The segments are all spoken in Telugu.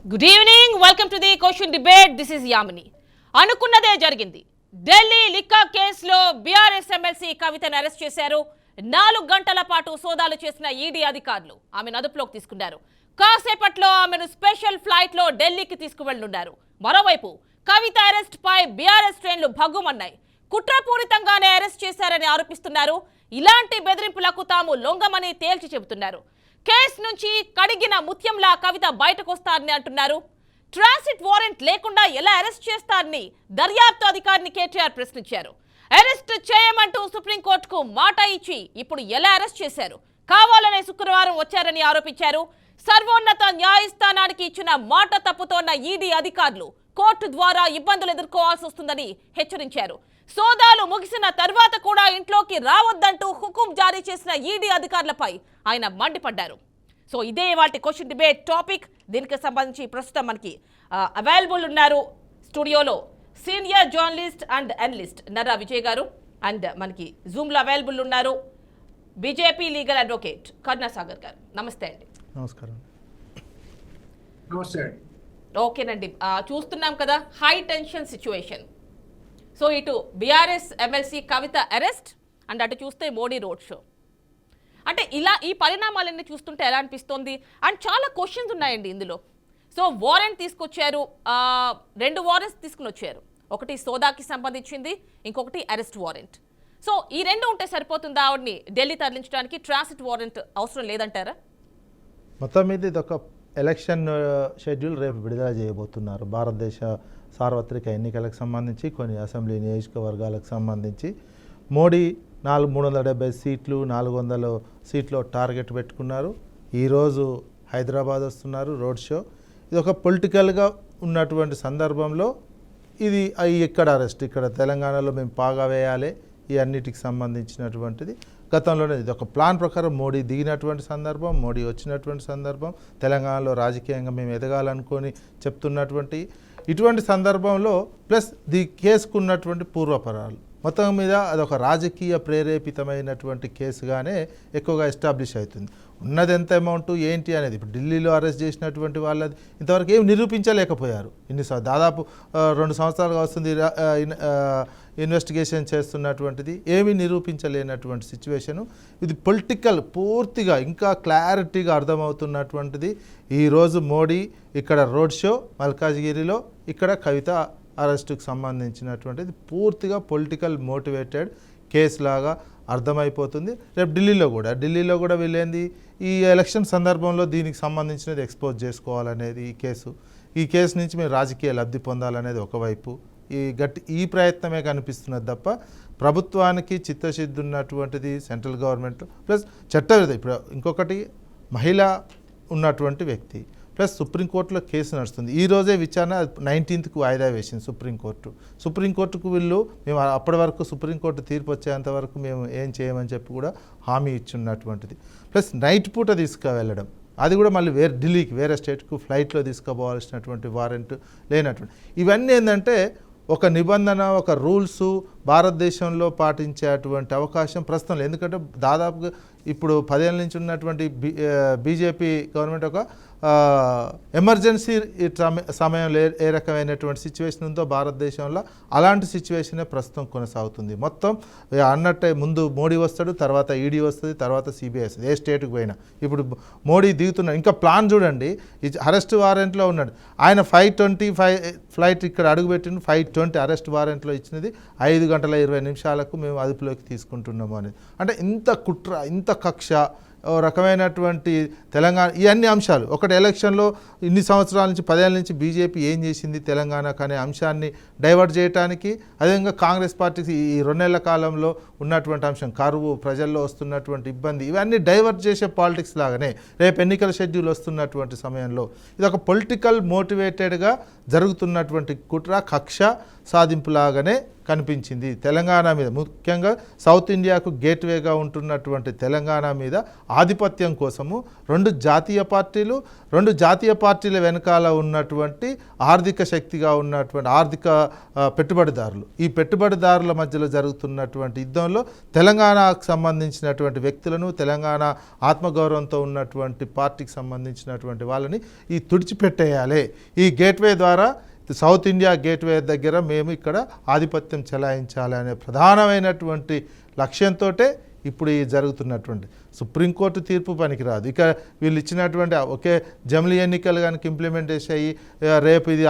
Good evening, welcome to the question debate. This is Yamini. అనుకున్నదే జరిగింది. ఢిల్లీ లిక్కర్ కేసులో బీఆర్ఎస్ ఎమ్మెల్సీ కవితను అరెస్ట్ చేశారు. 4 గంటల పాటు సోదాలు చేసిన ఈడీ అధికారులు ఆమెను అదుపులోకి తీసుకున్నారు. కాసేపట్లో ఆమెను స్పెషల్ ఫ్లైట్ లో ఢిల్లీకి తీసుకువెళ్లనున్నారు. మరోవైపు కవిత అరెస్ట్ పై బీఆర్ఎస్ శ్రేణులు భగ్గుమన్నాయి. కుట్రపూరితంగానే అరెస్ట్ చేశారని ఆరోపిస్తున్నారు. ఇలాంటి బెదిరింపులకు తాము లొంగమని తేల్చి చెబుతున్నారు. కేసు నుంచి కడిగిన ముత్యంలా కవిత బయటకు వస్తారని అంటున్నారు. ట్రాన్సిట్ వారెంట్ లేకుండా ఎలా అరెస్ట్ చేస్తారని దర్యాప్తు అధికారిని కేటీఆర్ ప్రశ్నించారు. అరెస్ట్ చేయమంటూ సుప్రీంకోర్టుకు మాట ఇచ్చి ఇప్పుడు ఎలా అరెస్ట్ చేశారు? కావాలనే శుక్రవారం వచ్చారని ఆరోపించారు. సర్వోన్నత న్యాయస్థానానికి ఇచ్చిన మాట తప్పుతోన్న ఈడీ అధికారులు కోర్టు ద్వారా ఇబ్బందులు ఎదుర్కోవాల్సి వస్తుందని హెచ్చరించారు. సోదాలు ముగిసిన తర్వాత కూడా ఇంట్లోకి రావద్దంటూ హుకుం జారీ చేసిన ఈడీ అధికారులపై ఆయన మండిపడ్డారు. సో ఇదే వాటి క్వశ్చన్ డిబేట్ టాపిక్. దీనికి సంబంధించి ప్రస్తుతం మనకి అవైలబుల్ ఉన్నారు స్టూడియోలో senior journalist and analyst Narra Vijay గారు, అండ్ మనకి జూమ్లో అవైలబుల్ ఉన్నారు బీజేపీ లీగల్ అడ్వకేట్ కరుణాసాగర్ గారు. నమస్తే అండి. నమస్కారం. నమస్తే. ఓకేనండి, చూస్తున్నాం కదా హై టెన్షన్ సిచ్యువేషన్. సో ఇటు BRS MLC Kavitha arrest and అటు చూస్తే మోడీ రోడ్ షో. అంటే ఇలా ఈ పరిణామాలన్నీ చూస్తుంటే ఎలా అనిపిస్తోంది? అండ్ చాలా క్వశ్చన్స్ ఉన్నాయండి ఇందులో. సో వారెంట్ తీసుకొచ్చారు, 2 వారెంట్స్ తీసుకుని వచ్చారు. ఒకటి సోదాకి సంబంధించింది, ఇంకొకటి అరెస్ట్ వారెంట్. సో ఈ 2 ఉంటే సరిపోతుందా ఆవిడ్ని ఢిల్లీ తరలించడానికి? ట్రాన్సిట్ వారెంట్ అవసరం లేదంటారా? మొత్తం మీద ఇది ఒక ఎలక్షన్ షెడ్యూల్ రేపు విడుదల చేయబోతున్నారు. భారతదేశ సార్వత్రిక ఎన్నికలకు సంబంధించి కొన్ని అసెంబ్లీ నియోజకవర్గాలకు సంబంధించి మోడీ 370 సీట్లు 400 సీట్లు టార్గెట్ పెట్టుకున్నారు. ఈరోజు హైదరాబాద్ వస్తున్నారు రోడ్ షో. ఇది ఒక పొలిటికల్గా ఉన్నటువంటి సందర్భంలో ఇది ఇక్కడ అరెస్ట్, ఇక్కడ తెలంగాణలో మేము పాగా వేయాలి, ఈ అన్నిటికి సంబంధించినటువంటిది గతంలోనే ఇది ఒక ప్లాన్ ప్రకారం మోడీ దిగినటువంటి సందర్భం, మోడీ వచ్చినటువంటి సందర్భం, తెలంగాణలో రాజకీయంగా మేము ఎదగాలనుకొని చెప్తున్నటువంటి ఇటువంటి సందర్భంలో ప్లస్ ది కేసుకున్నటువంటి పూర్వపరాలు మొత్తం మీద అదొక రాజకీయ ప్రేరేపితమైనటువంటి కేసుగానే ఎక్కువగా ఎస్టాబ్లిష్ అవుతుంది. ఉన్నది ఎంత అమౌంట్ ఏంటి అనేది ఇప్పుడు ఢిల్లీలో అరెస్ట్ చేసినటువంటి వాళ్ళది ఇంతవరకు ఏమి నిరూపించలేకపోయారు. దాదాపు 2 సంవత్సరాలుగా వస్తుంది ఇన్వెస్టిగేషన్ చేస్తున్నటువంటిది, ఏమీ నిరూపించలేనటువంటి సిచ్యువేషను. ఇది పొలిటికల్ పూర్తిగా ఇంకా క్లారిటీగా అర్థమవుతున్నటువంటిది. ఈరోజు మోడీ ఇక్కడ రోడ్ షో మల్కాజ్గిరిలో, ఇక్కడ కవిత అరెస్టుకు సంబంధించినటువంటిది పూర్తిగా పొలిటికల్ మోటివేటెడ్ కేసు లాగా అర్థమైపోతుంది. రేపు ఢిల్లీలో కూడా వీళ్ళేంది ఈ ఎలక్షన్ సందర్భంలో దీనికి సంబంధించినది ఎక్స్పోజ్ చేసుకోవాలనేది ఈ కేసు నుంచి మేము రాజకీయ లబ్ధి పొందాలనేది ఒకవైపు ఈ ప్రయత్నమే కనిపిస్తున్నది తప్ప ప్రభుత్వానికి చిత్తశుద్ధి ఉన్నటువంటిది సెంట్రల్ గవర్నమెంట్ ప్లస్ చట్టవిధి. ఇప్పుడు ఇంకొకటి మహిళ ఉన్నటువంటి వ్యక్తి ప్లస్ సుప్రీంకోర్టులో కేసు నడుస్తుంది. ఈ రోజే విచారణ 19th వాయిదా వేసింది సుప్రీంకోర్టుకు వీళ్ళు మేము అప్పటి వరకు సుప్రీంకోర్టు తీర్పు వచ్చేంత వరకు మేము ఏం చేయమని చెప్పి కూడా హామీ ఇచ్చున్నటువంటిది. ప్లస్ నైట్ పూట తీసుకువెళ్ళడం, అది కూడా మళ్ళీ ఢిల్లీకి వేరే స్టేట్కు ఫ్లైట్లో తీసుకుపోవాల్సినటువంటి వారెంట్ లేనటువంటి ఇవన్నీ ఏంటంటే ఒక నిబంధన, ఒక రూల్స్ భారతదేశంలో పాటించేటువంటి అవకాశం ప్రస్తుతం లేదు. ఎందుకంటే దాదాపుగా ఇప్పుడు 10 ఏళ్ళ నుంచి ఉన్నటువంటి బీజేపీ గవర్నమెంట్ ఒక ఎమర్జెన్సీ సమయంలో ఏ రకమైనటువంటి సిచ్యువేషన్ ఉందో భారతదేశంలో అలాంటి సిచ్యువేషనే ప్రస్తుతం కొనసాగుతుంది. మొత్తం అన్నట్టే ముందు మోడీ వస్తాడు, తర్వాత ఈడీ వస్తుంది, తర్వాత సిబిఐ వస్తుంది. ఏ స్టేట్కి పోయినా ఇప్పుడు మోడీ దిగుతున్నాడు. ఇంకా ప్లాన్ చూడండి, అరెస్ట్ వారెంట్లో ఉన్నాడు ఆయన. 5:25 ఫ్లైట్ ఇక్కడ అడుగుపెట్టిండు, 5:20 అరెస్ట్ వారెంట్లో ఇచ్చినది 5 గంటల 20 నిమిషాలకు మేము అదుపులోకి తీసుకుంటున్నాము అనేది. అంటే ఇంత కుట్ర, ఇంత కక్ష, రకమైనటువంటి తెలంగాణ ఇవన్నీ అంశాలు. ఒకటి ఎలక్షన్లో ఇన్ని సంవత్సరాల నుంచి 10 ఏళ్ళ నుంచి బీజేపీ ఏం చేసింది తెలంగాణకు అనే అంశాన్ని డైవర్ట్ చేయడానికి, అదేవిధంగా కాంగ్రెస్ పార్టీకి ఈ 2 నెలల కాలంలో ఉన్నటువంటి అంశం కరువు, ప్రజల్లో వస్తున్నటువంటి ఇబ్బంది, ఇవన్నీ డైవర్ట్ చేసే పాలిటిక్స్ లాగానే రేపు ఎన్నికల షెడ్యూల్ వస్తున్నటువంటి సమయంలో ఇది ఒక పొలిటికల్ మోటివేటెడ్గా జరుగుతున్నటువంటి కుట్ర, కక్ష సాధింపులాగానే కనిపించింది. తెలంగాణ మీద, ముఖ్యంగా సౌత్ ఇండియాకు గేట్వేగా ఉంటున్నటువంటి తెలంగాణ మీద ఆధిపత్యం కోసము రెండు జాతీయ పార్టీల వెనకాల ఉన్నటువంటి ఆర్థిక శక్తిగా ఉన్నటువంటి ఆర్థిక పెట్టుబడిదారులు, ఈ పెట్టుబడిదారుల మధ్యలో జరుగుతున్నటువంటి యుద్ధంలో తెలంగాణకు సంబంధించినటువంటి వ్యక్తులను, తెలంగాణ ఆత్మగౌరవంతో ఉన్నటువంటి పార్టీకి సంబంధించినటువంటి వాళ్ళని ఈ తుడిచిపెట్టేయాలి. ఈ గేట్వే ద్వారా సౌత్ ఇండియా గేట్వే దగ్గర మేము ఇక్కడ ఆధిపత్యం చెలాయించాలి అనే ప్రధానమైనటువంటి లక్ష్యంతో ఇప్పుడు ఈ జరుగుతున్నటువంటి సుప్రీంకోర్టు తీర్పు పనికిరాదు. ఇక వీళ్ళు ఇచ్చినటువంటి ఒకే జమిలీ ఎన్నికలు కనుక ఇంప్లిమెంట్ చేసాయి, రేపు ఇది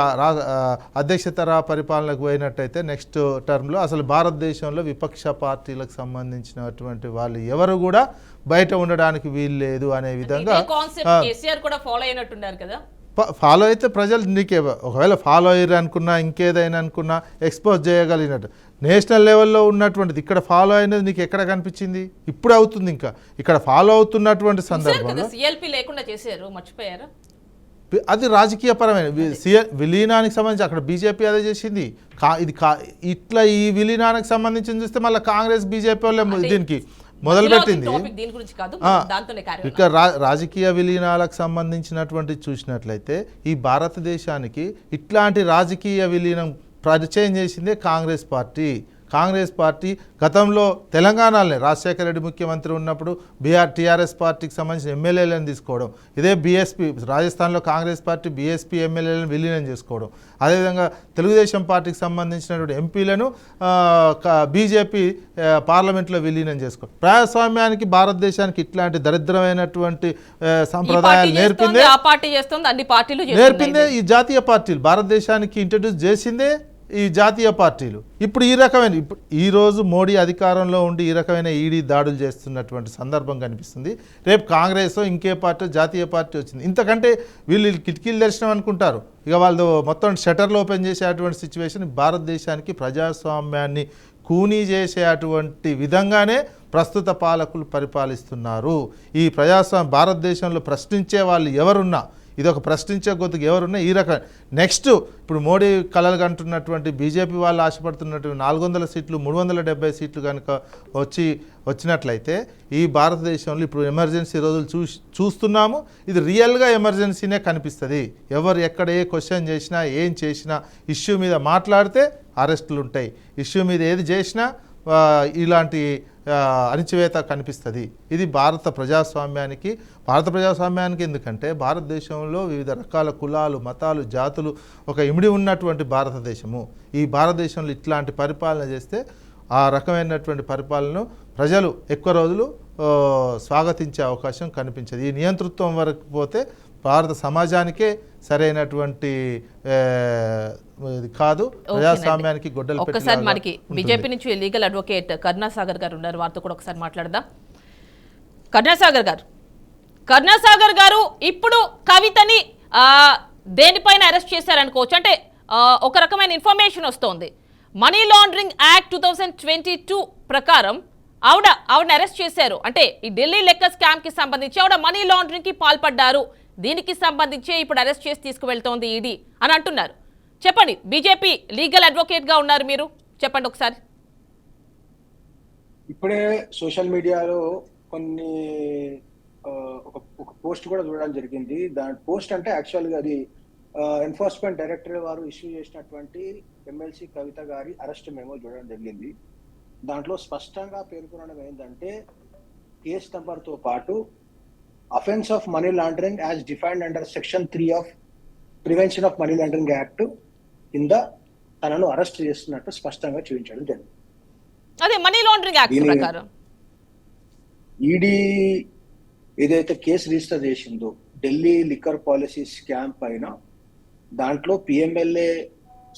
అధ్యక్షతర పరిపాలనకు పోయినట్టయితే నెక్స్ట్ టర్మ్లో అసలు భారతదేశంలో విపక్ష పార్టీలకు సంబంధించినటువంటి వాళ్ళు ఎవరు కూడా బయట ఉండడానికి వీలు లేదు అనే విధంగా ఫాలో అయితే ప్రజలు నీకే ఒకవేళ ఫాలో అయ్యారు అనుకున్నా, ఇంకేదైనా అనుకున్నా ఎక్స్పోజ్ చేయగలిగినట్టు నేషనల్ లెవెల్లో ఉన్నటువంటిది ఇక్కడ ఫాలో అయినది నీకు ఎక్కడ కనిపించింది? ఇప్పుడు అవుతుంది. ఇంకా ఇక్కడ ఫాలో అవుతున్నటువంటి సందర్భంలో అది రాజకీయ పరమైన విలీనానికి సంబంధించి అక్కడ బీజేపీ అదే చేసింది. ఇట్లా ఈ విలీనానికి సంబంధించి చూస్తే మళ్ళీ కాంగ్రెస్ బీజేపీ వాళ్ళే దీనికి మొదలుపెట్టింది. ఇక రాజకీయ విలీనాలకు సంబంధించినటువంటి చూసినట్లయితే ఈ భారతదేశానికి ఇట్లాంటి రాజకీయ విలీనం పరిచయం చేసిందే కాంగ్రెస్ పార్టీ గతంలో తెలంగాణలోనే రాజశేఖర రెడ్డి ముఖ్యమంత్రి ఉన్నప్పుడు టీఆర్ఎస్ పార్టీకి సంబంధించిన ఎమ్మెల్యేలను తీసుకోవడం, ఇదే బీఎస్పీ రాజస్థాన్లో కాంగ్రెస్ పార్టీ బీఎస్పీ ఎమ్మెల్యేలను విలీనం చేసుకోవడం, అదేవిధంగా తెలుగుదేశం పార్టీకి సంబంధించినటువంటి ఎంపీలను బీజేపీ పార్లమెంట్లో విలీనం చేసుకోవడం. ప్రజాస్వామ్యానికి భారతదేశానికి ఇట్లాంటి దరిద్రమైనటువంటి సంప్రదాయాలు నేర్పిందే ఈ జాతీయ పార్టీలు, భారతదేశానికి ఇంట్రడ్యూస్ చేసిందే ఈ జాతీయ పార్టీలు. ఇప్పుడు ఈరోజు మోడీ అధికారంలో ఉండి ఈ రకమైన ఈడీ దాడులు చేస్తున్నటువంటి సందర్భం కనిపిస్తుంది. రేపు కాంగ్రెస్ ఇంకే పార్టీ జాతీయ పార్టీ వచ్చింది, ఇంతకంటే వీళ్ళు కిటికీలు దర్శనం అనుకుంటారు. ఇక వాళ్ళు మొత్తం షటర్లు ఓపెన్ చేసేటువంటి సిచ్యువేషన్ భారతదేశానికి ప్రజాస్వామ్యాన్ని కూనీ చేసేటువంటి విధంగానే ప్రస్తుత పాలకులు పరిపాలిస్తున్నారు. ఈ భారతదేశంలో ప్రశ్నించే వాళ్ళు ఎవరున్నా, ఇది ఒక ప్రశ్నించే గొంతుకు ఎవరున్నా ఈ రకం నెక్స్ట్ ఇప్పుడు మోడీ కలలు కంటున్నటువంటి బీజేపీ వాళ్ళు ఆశపడుతున్నటువంటి 400 సీట్లు 370 సీట్లు కనుక వచ్చినట్లయితే ఈ భారతదేశంలో ఇప్పుడు ఎమర్జెన్సీ రోజులు చూస్తున్నాము. ఇది రియల్గా ఎమర్జెన్సీనే కనిపిస్తుంది. ఎవరు ఎక్కడ ఏ క్వశ్చన్ చేసినా ఏం చేసినా ఇష్యూ మీద మాట్లాడితే అరెస్టులు ఉంటాయి, ఇష్యూ మీద ఏది చేసినా ఇలాంటి అణిచివేత కనిపిస్తుంది. ఇది భారత ప్రజాస్వామ్యానికి ఎందుకంటే భారతదేశంలో వివిధ రకాల కులాలు, మతాలు, జాతులు ఒక ఇమిడి ఉన్నటువంటి భారతదేశము. ఈ భారతదేశంలో ఇట్లాంటి పరిపాలన చేస్తే ఆ రకమైనటువంటి పరిపాలనను ప్రజలు ఎక్కువ రోజులు స్వాగతించే అవకాశం కనిపించదు. ఈ నియంతృత్వం వరకు పోతే భారత సమాజానికే సరైనటువంటి కాదు, ప్రజాస్వామ్యానికి గొడ్డలు. ఒక్కసారి మనకి బీజేపీ నుంచి లీగల్ అడ్వకేట్ కరుణాసాగర్ గారు ఉన్నారు, వారితో కూడా ఒకసారి మాట్లాడదాం. కరుణాసాగర్ గారు ఇప్పుడు కవితని దేనిపైన అరెస్ట్ చేశారనుకోవచ్చు? అంటే ఒక రకమైన ఇన్ఫర్మేషన్ వస్తోంది, మనీ లాండరింగ్ యాక్ట్ 2022 ప్రకారం ఆవిడని అరెస్ట్ చేశారు. అంటే ఈ ఢిల్లీ లెక్క స్కామ్ కి సంబంధించి ఆవిడ మనీ లాండరింగ్ కి పాల్పడ్డారు, దీనికి సంబంధించి ఇప్పుడు అరెస్ట్ చేసి తీసుకువెళ్తోంది ఈడీ అని అంటున్నారు. చెప్పండి, బీజేపీ లీగల్ అడ్వకేట్ గా ఉన్నారు మీరు, చెప్పండి ఒకసారి. ఇప్పుడే సోషల్ మీడియాలో కొన్ని ఒక పోస్ట్ కూడా చూడడం జరిగింది. దాని పోస్ట్ అంటే యాక్చువల్గా అది ఎన్ఫోర్స్మెంట్ డైరెక్టర్ వారు ఇష్యూ చేసినటువంటి ఎమ్మెల్సీ కవిత గారి అరెస్ట్ మెమో చూడడం జరిగింది. దాంట్లో స్పష్టంగా పేర్కొనడం ఏంటంటే కేస్ నంబర్తో పాటు offence of money laundering as defined under section 3 of prevention of money laundering act కింద తనను అరెస్ట్ చేస్తున్నట్టు స్పష్టంగా చూపించడం జరిగింది. అదే మనీ లాండరింగ్ యాక్ట్ ప్రకారం ఈడీ ఏదైతే కేసు రిజిస్టర్ చేసిందో ఢిల్లీ లిక్కర్ పాలసీ స్కామ్ పైన, దాంట్లో పిఎంఎల్ఏ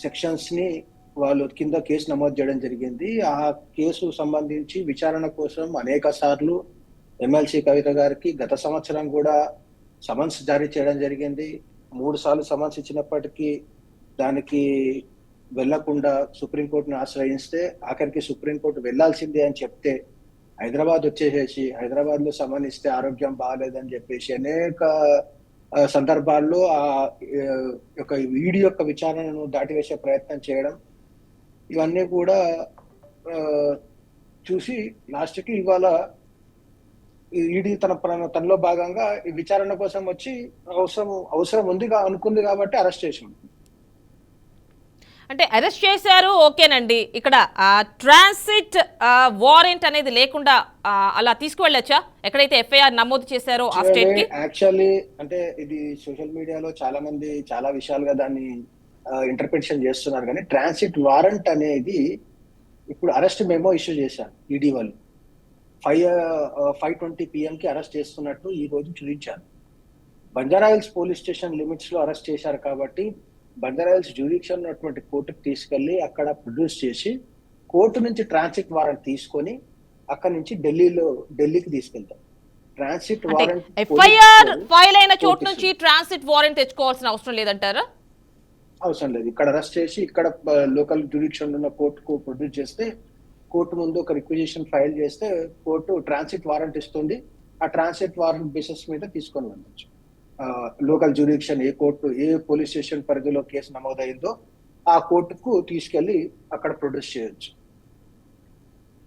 సెక్షన్స్ ని వాళ్ళు కింద కేసు నమోదు చేయడం జరిగింది. ఆ కేసు సంబంధించి విచారణ కోసం అనేక సార్లు ఎమ్మెల్సీ కవిత గారికి గత సంవత్సరం కూడా సమన్స్ జారీ చేయడం జరిగింది. 3 సార్లు సమన్స్ ఇచ్చినప్పటికీ దానికి వెళ్లకుండా సుప్రీంకోర్టును ఆశ్రయిస్తే ఆఖరికి సుప్రీంకోర్టు వెళ్లాల్సిందే అని చెప్తే హైదరాబాద్ వచ్చేసేసి హైదరాబాద్ లో సమన్ ఇస్తే ఆరోగ్యం బాగాలేదని చెప్పేసి అనేక సందర్భాల్లో ఆ యొక్క వీడియో యొక్క విచారణను దాటివేసే ప్రయత్నం చేయడం, ఇవన్నీ కూడా ఆ, చూసి లాస్ట్కి ఇవాళ ఈడీ తనలో భాగంగా ఈ విచారణ కోసం వచ్చి అవసరం అనుకుంది కాబట్టి అరెస్ట్ చేసి ఉంటుంది. అంటే అరెస్ట్ చేశారు ఓకేనండి, ఇక్కడ ట్రాన్సిట్ వారెంట్ అనేది లేకుండా అలా తీసుకువెళ్ళొచ్చా ఎక్కడైతే ఎఫ్ఐఆర్ నమోదు చేశారో ఆ స్టేట్ కి? యాక్చువల్లీ అంటే ఇది సోషల్ మీడియాలో చాలా మంది చాలా విషయాలుగా దాన్ని ఇంటర్ప్రిటేషన్ చేస్తున్నారు, కానీ ట్రాన్సిట్ వారెంట్ అనేది ఇప్పుడు అరెస్ట్ మెమో ఇష్యూ చేశారు ఈడీ వాళ్ళు. 5:20 PM కి అరెస్ట్ చేస్తున్నట్టు ఈ రోజు చూపించారు. బంజారాహిల్స్ పోలీస్ స్టేషన్ లిమిట్స్ లో అరెస్ట్ చేశారు కాబట్టి బంజారాహిల్స్ జ్యూరిడిక్షన్ ఉన్నటువంటి కోర్టుకు తీసుకెళ్లి అక్కడ ప్రొడ్యూస్ చేసి కోర్టు నుంచి ట్రాన్సిట్ వారెంట్ తీసుకొని అక్కడ నుంచి ఢిల్లీకి తీసుకెళ్తారు. ట్రాన్సిట్ వారెంట్ ఎఫ్ఐఆర్ ఫైల్ అయిన చోటు నుంచి ట్రాన్సిట్ వారెంట్ తెచ్చుకోవాల్సిన అవసరం లేదంటారా? అవసరం లేదు. ఇక్కడ అరెస్ట్ చేసి ఇక్కడ లోకల్ జ్యూరిడిక్షన్ ఉన్న కోర్టుకు ప్రొడ్యూస్ చేస్తే కోర్టు ముందు ఒక రిక్విజిషన్ ఫైల్ చేస్తే కోర్టు ట్రాన్సిట్ వారెంట్ ఇస్తుంది. ఆ ట్రాన్సిట్ వారెంట్ బేసిస్ మీద తీసుకొని వెళ్ళచ్చు. లోకల్ జ్యూరిడిక్షన్ ఏ పోలీస్ స్టేషన్ పరిధిలో కేసు నమోదైందో ఆ కోర్టుకు తీసుకెళ్లి అక్కడ ప్రొడ్యూస్ చేయొచ్చు.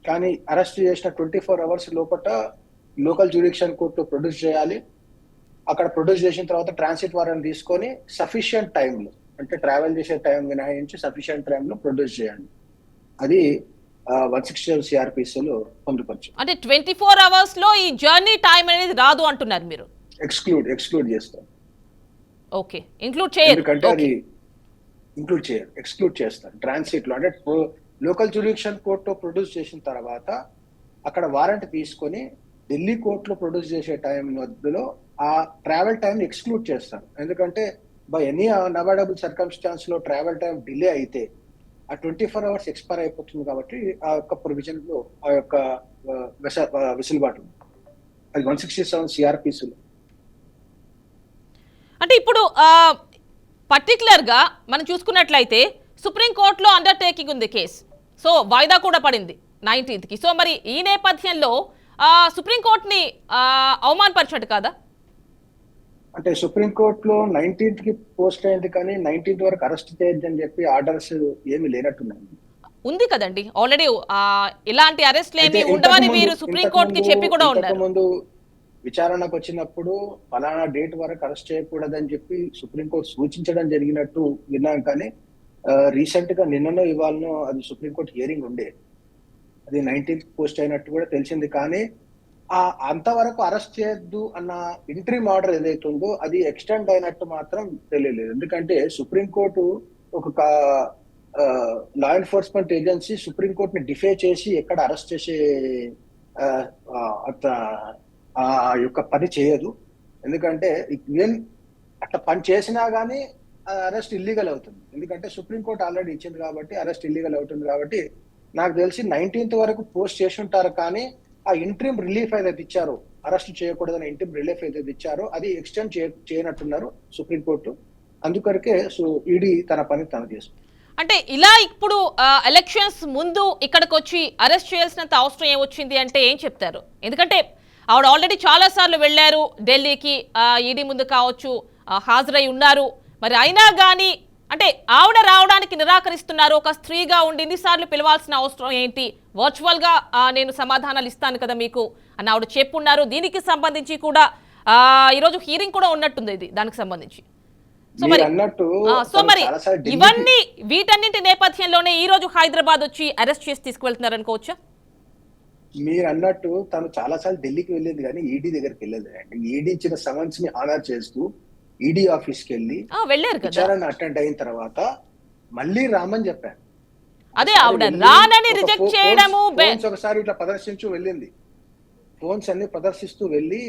కానీ అరెస్ట్ చేసిన 24 hours లోపల లోకల్ జ్యూరిడిక్షన్ కోర్టు ప్రొడ్యూస్ చేయాలి. అక్కడ ప్రొడ్యూస్ చేసిన తర్వాత ట్రాన్సిట్ వారెంట్ తీసుకొని సఫిషియంట్ టైంలో, అంటే ట్రావెల్ చేసే టైం మినహాయించి సఫిషియంట్ టైంలో ప్రొడ్యూస్ చేయండి. అది 167 CRPC లో పొందుపరచు. అంటే 24 hours లో ఈ జర్నీ టైం అనేది రాదు అంటున్నారు మీరు? ఎక్స్క్లూడ్ చేస్తారు. ఓకే, ఇంక్లూడ్ చేయరు. ఎందుకంటే అది ఇంక్లూడ్ చేయరు, ఎక్స్క్లూడ్ చేస్తారు. ట్రాన్సిట్ లో అంటే లోకల్ జ్యూరిడిక్షన్ కోర్టులో ప్రొడ్యూస్ చేసిన తర్వాత అక్కడ వారెంట్ తీసుకొని ఢిల్లీ కోర్టులో ప్రొడ్యూస్ చేసే టైం మధ్యలో ఆ ట్రావెల్ టైం ఎక్స్క్లూడ్ చేస్తారు. ఎందుకంటే బై ఎనీ అన్అవాయిడబుల్ సర్కమ్స్టాన్స్ లో ట్రావెల్ టైం డిలే అయితే ఆ 24 hours ఎక్స్పైర్ అయిపోతుంది కాబట్టి ఆ యొక్క ప్రొవిజన్ లో ఆ యొక్క వెసులుబాటు అది 167 CRPC లో. అంటే ఇప్పుడు పర్టికులర్ గా మనం చూసుకున్నట్లయితే సుప్రీంకోర్టులో అండర్టేకింగ్ ఉంది కేసు, సో వాయిదా కూడా పడింది 19th కి. సో మరి ఈ నేపథ్యంలో సుప్రీంకోర్టుని అవమానపరిచినట్టు కాదా? అంటే సుప్రీంకోర్టులో 19th కి పోస్ట్ అయింది, కానీ 19th వరకు అరెస్ట్ చేయొద్దని చెప్పి ఆర్డర్స్ ఏమి లేనట్టున్నాయి. ఉంది కదండి ఆల్రెడీ, ఇలాంటి అరెస్ట్లు ఏమి ఉండవని మీరు సుప్రీంకోర్టుకి చెప్పి కూడా ఉన్నారు. ముందు విచారణకు వచ్చినప్పుడు ఫలానా డేట్ వరకు అరెస్ట్ చేయకూడదని చెప్పి సుప్రీంకోర్టు సూచించడం జరిగినట్టు విన్నాం, కానీ రీసెంట్ గా నిన్ననో ఇవాళనో అది సుప్రీంకోర్టు హియరింగ్ ఉండే, అది 19th పోస్ట్ అయినట్టు కూడా తెలిసింది. కానీ అంతవరకు అరెస్ట్ చేయొద్దు అన్న ఇంట్రీమ్ ఆర్డర్ ఏదైతే ఉందో అది ఎక్స్టెండ్ అయినట్టు మాత్రం తెలియలేదు. ఎందుకంటే సుప్రీంకోర్టు ఒక లా ఎన్ఫోర్స్మెంట్ ఏజెన్సీ సుప్రీంకోర్టుని డిఫే చేసి ఎక్కడ అరెస్ట్ చేసే ఆ యొక్క పని చేయదు. ఎందుకంటే ఈవెన్ అట్లా పని చేసినా గానీ అరెస్ట్ ఇల్లీగల్ అవుతుంది. ఎందుకంటే సుప్రీంకోర్టు ఆల్రెడీ ఇచ్చింది కాబట్టి అరెస్ట్ ఇల్లీగల్ అవుతుంది. కాబట్టి నాకు తెలిసి 19th వరకు పోస్ట్ చేసి ఉంటారు, కానీ ఆ ఇంట్రీమ్ రిలీఫ్ ఏదైతే ఇచ్చారో, అరెస్ట్ చేయకూడదని ఇంట్రీమ్ రిలీఫ్ ఏదైతే ఇచ్చారో అది ఎక్స్టెండ్ చేయనట్టున్నారు సుప్రీంకోర్టు. అందుకొరకే ఈడీ తన పని తను చేస్తుంది. అంటే ఇలా ఇప్పుడు ఎలక్షన్స్ ముందు ఇక్కడికి వచ్చి అరెస్ట్ చేయాల్సినంత అవసరం ఏమొచ్చింది అంటే ఏం చెప్తారు? ఎందుకంటే ఆవిడ ఆల్రెడీ చాలా సార్లు వెళ్ళారు ఢిల్లీకి, ఈడీ ముందు కావచ్చు హాజరై ఉన్నారు. మరి అయినా కానీ అంటే ఆవిడ రావడానికి నిరాకరిస్తున్నారు. ఒక స్త్రీగా ఉండి ఇన్నిసార్లు పిలవాల్సిన అవసరం ఏంటి, వర్చువల్ గా నేను సమాధానాలు ఇస్తాను కదా మీకు అని ఆవిడ చెప్పున్నారు. దీనికి సంబంధించి కూడా ఈరోజు హీరింగ్ కూడా ఉన్నట్టుంది ఇది దానికి సంబంధించి. సో మరి ఇవన్నీ వీటన్నింటి నేపథ్యంలోనే ఈ రోజు హైదరాబాద్ వచ్చి అరెస్ట్ చేసి తీసుకువెళ్తున్నారు అనుకోవచ్చా? మీరు అన్నట్టు తను చాలా సార్లు ఢిల్లీకి వెళ్ళేది కానీ ఈడీ దగ్గరికి వెళ్ళేది అండి. ఈడీ ఇచ్చిన సమన్స్ ని ఆనర్ చేస్తూ ఈడీ ఆఫీస్కి వెళ్ళి విచారణ అటెండ్ అయిన తర్వాత మళ్ళీ రామని చెప్పారు. అదే ఆవిడ రానని రిజెక్ట్ చేయడము, ఒకసారి ఇట్లా ప్రదర్శించు వెళ్ళింది, ఫోన్స్ అన్ని ప్రదర్శిస్తూ వెళ్ళి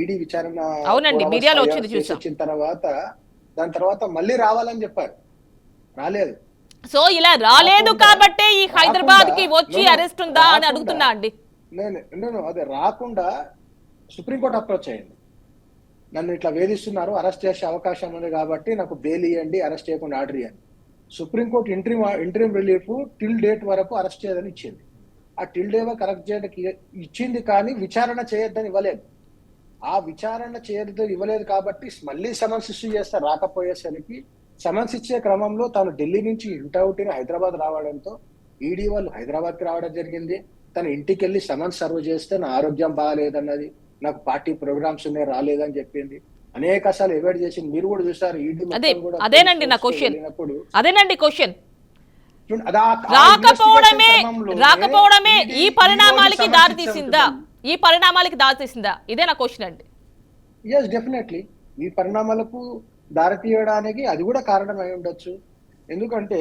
ఈడీ విచారణ అవునండి మీడియాలో వచ్చిన తర్వాత దాని తర్వాత మళ్ళీ రావాలని చెప్పారు, రాలేదు. సో ఇలా రాలేదు కాబట్టి ఈ హైదరాబాద్ కి వచ్చి అరెస్ట్ ఉందా అని అడుగుతున్నా అండి నేను. అదే రాకుండా సుప్రీంకోర్టు అప్రోచ్ అయింది, నన్ను ఇట్లా వేధిస్తున్నారు, అరెస్ట్ చేసే అవకాశం ఉంది కాబట్టి నాకు బెయిల్ ఇవ్వండి, అరెస్ట్ చేయకుండా ఆర్డర్ ఇవ్వండి. Supreme court interim relief till date వరకు అరెస్ట్ చేయదని ఇచ్చింది. ఆ టిల్ డే వరకు అరెస్ట్ చేయడానికి ఇచ్చింది, కానీ విచారణ చేయొద్దని ఇవ్వలేదు. ఆ విచారణ చేయొద్దని ఇవ్వలేదు కాబట్టి మళ్ళీ సమన్స్ ఇష్యూ చేస్తారు. రాకపోయేసరికి సమన్స్ ఇచ్చే క్రమంలో తాను ఢిల్లీ నుంచి ఇంటౌటిని హైదరాబాద్ రావడంతో ఈడీ వాళ్ళు హైదరాబాద్ కి రావడం జరిగింది. తన ఇంటికి వెళ్ళి సమన్స్ సర్వ్ చేస్తే నా ఆరోగ్యం బాగాలేదన్నది, నాకు పార్టీ ప్రోగ్రామ్స్ ఉన్నాయి రాలేదని చెప్పింది. అనేక సార్లు ఎవాయిడ్ చేసింది. మీరు కూడా చూసారు ఈడీ అదేనండి నా క్వశ్చన్, అదేనండి క్వశ్చన్. రాకపోవడమే ఈ పరిణామాలకి దారితీసిందా? ఇదే నా క్వశ్చన్ అండి. ఎస్, డెఫినెట్లీ ఈ పరిణామాలకు దారి తీయడానికి అది కూడా కారణమై ఉండొచ్చు. ఎందుకంటే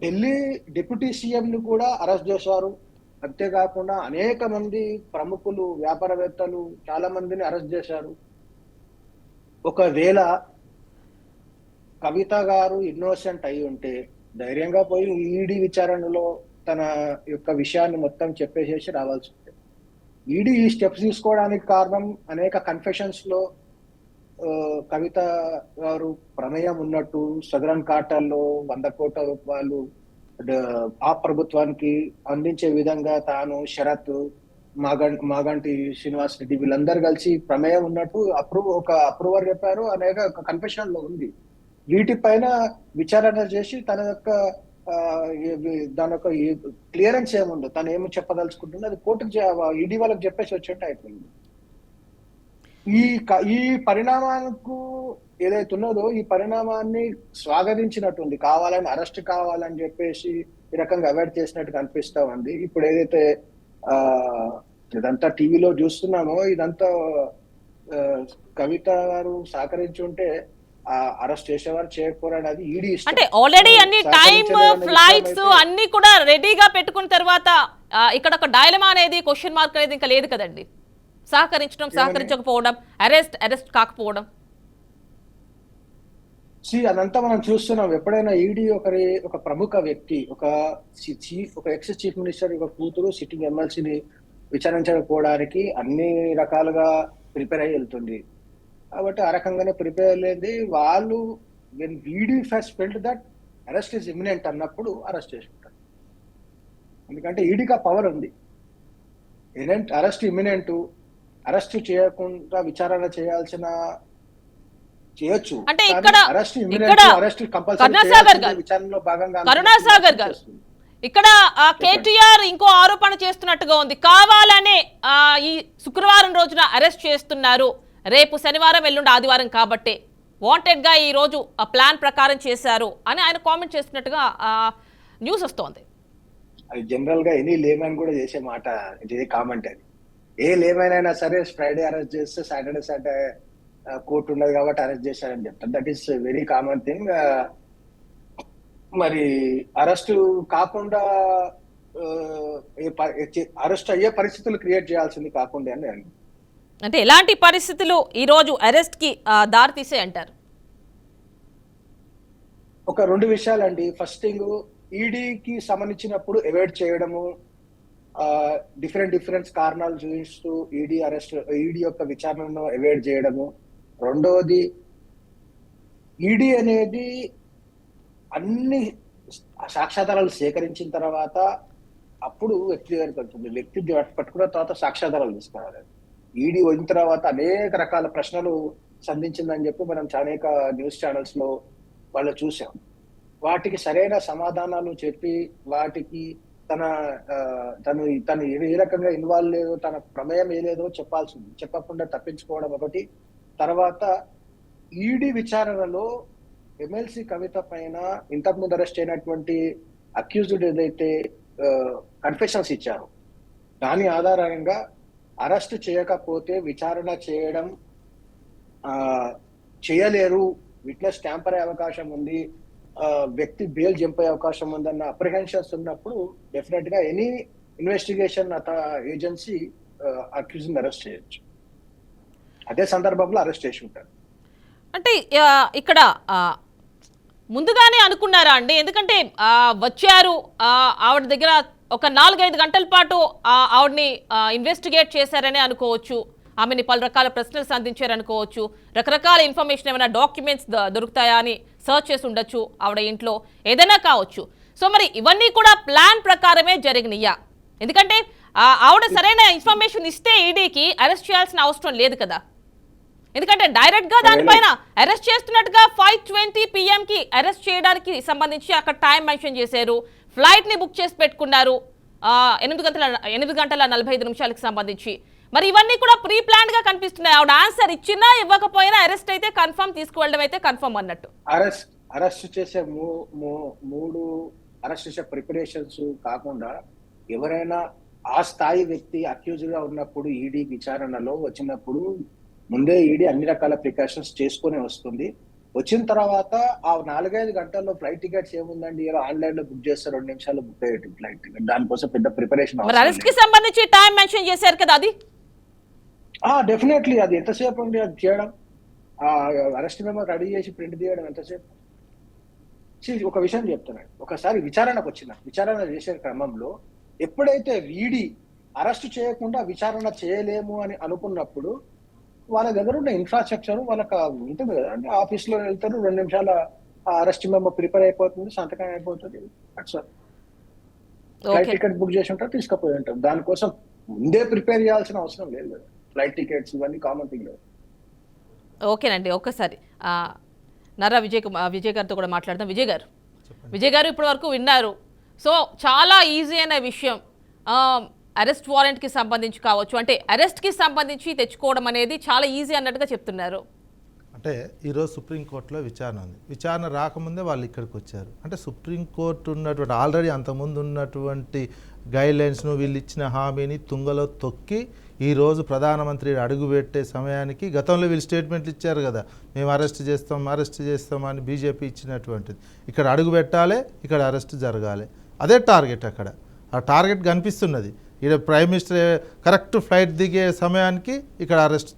ఢిల్లీ డిప్యూటీ సీఎం ని కూడా అరెస్ట్ చేశారు. అంతేకాకుండా అనేక మంది ప్రముఖులు, వ్యాపారవేత్తలు చాలా మందిని అరెస్ట్ చేశారు. ఒకవేళ కవిత గారు ఇన్నోసెంట్ అయి ఉంటే ధైర్యంగా పోయి ఈడీ విచారణలో తన యొక్క విషయాన్ని మొత్తం చెప్పేసేసి రావాల్సి ఉంటుంది. ఈడీ ఈ స్టెప్స్ తీసుకోవడానికి కారణం అనేక కన్ఫెషన్స్ లో కవిత గారు ప్రమేయం ఉన్నట్టు, సదరన్ కార్టల్లో 100 కోట్ల రూపాయలు ఆ ప్రభుత్వానికి అందించే విధంగా తాను, శరత్, మాగంటి శ్రీనివాస్ రెడ్డి వీళ్ళందరూ కలిసి ప్రమేయం ఉన్నట్టు ఒక అప్రూవర్ చెప్పారు. అనేక కన్ఫెషన్ లో ఉంది. వీటిపైన విచారణ చేసి తన యొక్క దాని యొక్క క్లియరెన్స్ ఏముందో, తను ఏమి చెప్పదలుచుకుంటుందో అది కోర్టుకు ఈడీ వాళ్ళకి చెప్పేసి వచ్చేట్టు అయిపోయింది. ఈ పరిణామాలకు ఏదైతే ఉన్నదో ఈ పరిణామాన్ని స్వాగతించినట్టుంది. కావాలని అరెస్ట్ కావాలని చెప్పేసి ఈ రకంగా అవాయిడ్ చేసినట్టు కనిపిస్తా ఉంది. ఇప్పుడు ఏదైతే ఇదంతా టీవీలో చూస్తున్నామో ఇదంతా కవిత గారు సహకరించి ఉంటే అరెస్ట్ చేసేవారు చేయకపోరాడు, అది ఈడీ ఇష్టం. అంటే ఆల్రెడీ అన్ని టైం, ఫ్లైట్స్ అన్ని కూడా రెడీగా పెట్టుకున్న తర్వాత ఇక్కడ ఒక డైలమా అనేది, క్వశ్చన్ మార్క్ అనేది ఇంకా లేదు కదండి. సహకరించకపోవడం, అరెస్ట్ కాకపోవడం, అదంతా మనం చూస్తున్నాం. ఎప్పుడైనా ఈడీ ఒక ప్రముఖ వ్యక్తి, ఒక ఎక్స్ చీఫ్ మినిస్టర్ యొక్క కూతురు సిట్టింగ్ ఎమ్మెల్సీని విచారించకపోవడానికి అన్ని రకాలుగా ప్రిపేర్ అయ్యి వెళ్తుంది. కాబట్టి ఆ రకంగానే ప్రిపేర్ అయ్యేది వాళ్ళు. When ED first felt that arrest is imminent అన్నప్పుడు అరెస్ట్ చేసుకుంటారు. ఎందుకంటే ఈడీకి ఆ పవర్ ఉంది. అరెస్ట్ ఇమినెంట్, అరెస్ట్ చేయకుండా విచారణ చేయొచ్చు. అంటే ఇక్కడ కరుణాసాగర్ గారు ఇక్కడ కేటీఆర్ ఇంకో ఆరోపణ చేస్తున్నట్టుగా ఉంది. కావాలనే ఈ శుక్రవారం రోజున అరెస్ట్ చేస్తున్నారు, రేపు శనివారం ఎల్లుండి ఆదివారం కాబట్టి వాంటెడ్ గా ఈ రోజు ప్లాన్ ప్రకారం చేశారు అని ఆయన కామెంట్ చేస్తున్నట్టుగా న్యూస్ వస్తోంది. అది జనరల్ గా ఎనీ లేమన్ కూడా చేసే మాట, ఇది కామెంట్. అది ఏ లేమన్ అయినా సరే ఫ్రైడే అరెస్ట్ చేస్తే సాటర్డే కోర్టు ఉండదు కాబట్టి అరెస్ట్ చేశారని చెప్తారు. That is very common thing. మరి అరెస్ట్ కాకుండా అరెస్ట్ అయ్యే పరిస్థితులు క్రియేట్ చేయాల్సింది కాకుండా అని అంటే ఎలాంటి పరిస్థితులు ఈ రోజు అరెస్ట్ కి దారి తీసే అంటారు? ఒక 2 విషయాలండి. ఫస్ట్ థింగ్, ఈడీకి సంబంధించినప్పుడు అవాయిడ్ చేయడము, డిఫరెంట్ కారణాలు చూపిస్తూ ఈడీ యొక్క విచారణను అవాయిడ్ చేయడము. రెండవది, ఈడీ అనేది అన్ని సాక్ష్యాధారాలు సేకరించిన తర్వాత అప్పుడు వ్యక్తి దగ్గరికి వెళ్తుంది. వ్యక్తి పట్టుకున్న తర్వాత సాక్ష్యాధారాలు తీసుకురావాలి. ఈడీ వచ్చిన తర్వాత అనేక రకాల ప్రశ్నలు సంధించిందని చెప్పి మనం అనేక న్యూస్ ఛానల్స్ లో వాళ్ళు చూసాం. వాటికి సరైన సమాధానాలు చెప్పి వాటికి తను ఏ రకంగా ఇన్వాల్వ్ లేదో, తన ప్రమేయం ఏలేదో చెప్పాల్సింది. చెప్పకుండా తప్పించుకోవడం ఒకటి. తర్వాత ఈడీ విచారణలో ఎమ్మెల్సీ కవిత పైన ఇంతకుముందు అరెస్ట్ అయినటువంటి అక్యూజ్డ్ ఏదైతే కన్ఫెషన్స్ ఇచ్చారో దాని ఆధారంగా అరెస్ట్ చేయకపోతే విచారణ చేయలేరు, విట్నెస్ ట్యాంపర్ అయ్యే అవకాశం ఉంది, వ్యక్తి బెయిల్ జంప్ అయ్యే అవకాశం ఉందన్న అప్రిహెన్షన్స్ ఉన్నప్పుడు డెఫినెట్ గా ఎనీ ఇన్వెస్టిగేషన్ ఏజెన్సీ అక్యూజ్ని అరెస్ట్ చేయొచ్చు. అదే సందర్భంలో అరెస్ట్ చేసి ఉంటారు. అంటే ఇక్కడ ముందుగానే అనుకున్నారా అండి? ఎందుకంటే వచ్చారు, ఆవిడ దగ్గర ఒక 4-5 గంటల పాటు ఆవిడని ఇన్వెస్టిగేట్ చేశారని అనుకోవచ్చు, ఆమెని పలు రకాల ప్రశ్నలు సంధించారనుకోవచ్చు, రకరకాల ఇన్ఫర్మేషన్ ఏమైనా డాక్యుమెంట్స్ దొరుకుతాయా అని సర్చ్ చేసి ఉండొచ్చు ఆవిడ ఇంట్లో, ఏదైనా కావచ్చు. సో మరి ఇవన్నీ కూడా ప్లాన్ ప్రకారమే జరిగినాయా? ఎందుకంటే ఆవిడ సరైన ఇన్ఫర్మేషన్ ఇస్తే ఈడీకి అరెస్ట్ చేయాల్సిన అవసరం లేదు కదా. ఎందుకంటే డైరెక్ట్ గా దానిపైన అరెస్ట్ చేస్తున్నట్టుగా 5:20 PM కి అరెస్ట్ చేయడానికి సంబంధించి అక్కడ టైం మెన్షన్ చేశారు. ఫ్లైట్ ని బుక్ చేసి పెట్టుకున్నారు 8:45 సంబంధించి. మరి ఇవన్నీ కూడా ప్రీ ప్లాన్ గా కనిపిస్తున్నాయి. ఆవిడ ఆన్సర్ ఇచ్చినా ఇవ్వకపోయినా అరెస్ట్ అయితే కన్ఫర్మ్, తీసుకువెళ్ళడం అయితే కన్ఫర్మ్ అన్నట్టు. అరెస్ట్ చేసే మూడు అరెస్ట్ చేసే ప్రిపరేషన్స్ కాకుండా ఎవరైనా ఆ స్థాయి వ్యక్తి అక్యూజ్ గా ఉన్నప్పుడు ఈడీ విచారణలో వచ్చినప్పుడు ముందే ఈడీ అన్ని రకాల ప్రికాషన్స్ చేసుకుని వస్తుంది. వచ్చిన తర్వాత ఆ 4-5 గంటల్లో ఫ్లైట్ టికెట్స్ ఏముందండి, ఇలా ఆన్లైన్ లో బుక్ చేస్తారు, 2 నిమిషాల్లో బుక్ అయ్యేది ఫ్లైట్ టికెట్. దానికోసం పెద్ద ప్రిపరేషన్. అరెస్ట్ కి సంబంధించి టైం మెన్షన్ చేశారు కదా, అది డెఫినెట్లీ అది ఎంతసేపు అండి అది చేయడం, అరెస్ట్ మెమో రెడీ చేసి ప్రింట్ తీయడం ఎంతసేపు. ఒక విషయం చెప్తున్నాను, ఒకసారి విచారణ చేసే క్రమంలో ఎప్పుడైతే ఈడీ అరెస్ట్ చేయకుండా విచారణ చేయలేము అని అనుకున్నప్పుడు వాళ్ళ దగ్గర ఉన్న ఇన్ఫ్రాస్ట్రక్చర్ వాళ్ళకి ఉంటుంది కదా అండి, ఆఫీస్ లో వెళ్తారు, 2 నిమిషాల అరెస్ట్ మెమో ప్రిపేర్ అయిపోతుంది, సంతకం అయిపోతుంది, ఫ్లైట్ టికెట్ బుక్ చేసి ఉంటారు, తీసుకుపోయి ఉంటారు. దానికోసం ముందే ప్రిపేర్ చేయాల్సిన అవసరం లేదు కదా, ఫ్లైట్ టికెట్స్ ఇవన్నీ కామన్ థింగ్ లేదు. ఓకేనండి, ఒక్కసారి నర్రా విజయ్ గారితో కూడా మాట్లాడదాం. విజయ్ గారు ఇప్పటి వరకు విన్నారు. సో చాలా ఈజీ అయిన విషయం, అరెస్ట్ వారెంట్కి సంబంధించి కావచ్చు, అంటే అరెస్ట్కి సంబంధించి తెచ్చుకోవడం అనేది చాలా ఈజీ అన్నట్టుగా చెప్తున్నారు. అంటే ఈరోజు సుప్రీంకోర్టులో విచారణ ఉంది. విచారణ రాకముందే వాళ్ళు ఇక్కడికి వచ్చారు. అంటే సుప్రీంకోర్టు ఉన్నటువంటి ఆల్రెడీ అంతకుముందు ఉన్నటువంటి గైడ్లైన్స్ను వీళ్ళు ఇచ్చిన హామీని తుంగలో తొక్కి ఈరోజు ప్రధానమంత్రి అడుగుపెట్టే సమయానికి గతంలో వీళ్ళు స్టేట్మెంట్లు ఇచ్చారు కదా, మేము అరెస్ట్ చేస్తాం అని బీజేపీ ఇచ్చినటువంటిది. ఇక్కడ అడుగు పెట్టాలి, ఇక్కడ అరెస్ట్ జరగాలి, అదే టార్గెట్. అక్కడ ఆ టార్గెట్ కనిపిస్తున్నది. ఇక్కడ ప్రైమ్ మినిస్టర్ కరెక్ట్ ఫ్లైట్ దిగే సమయానికి ఇక్కడ అరెస్ట్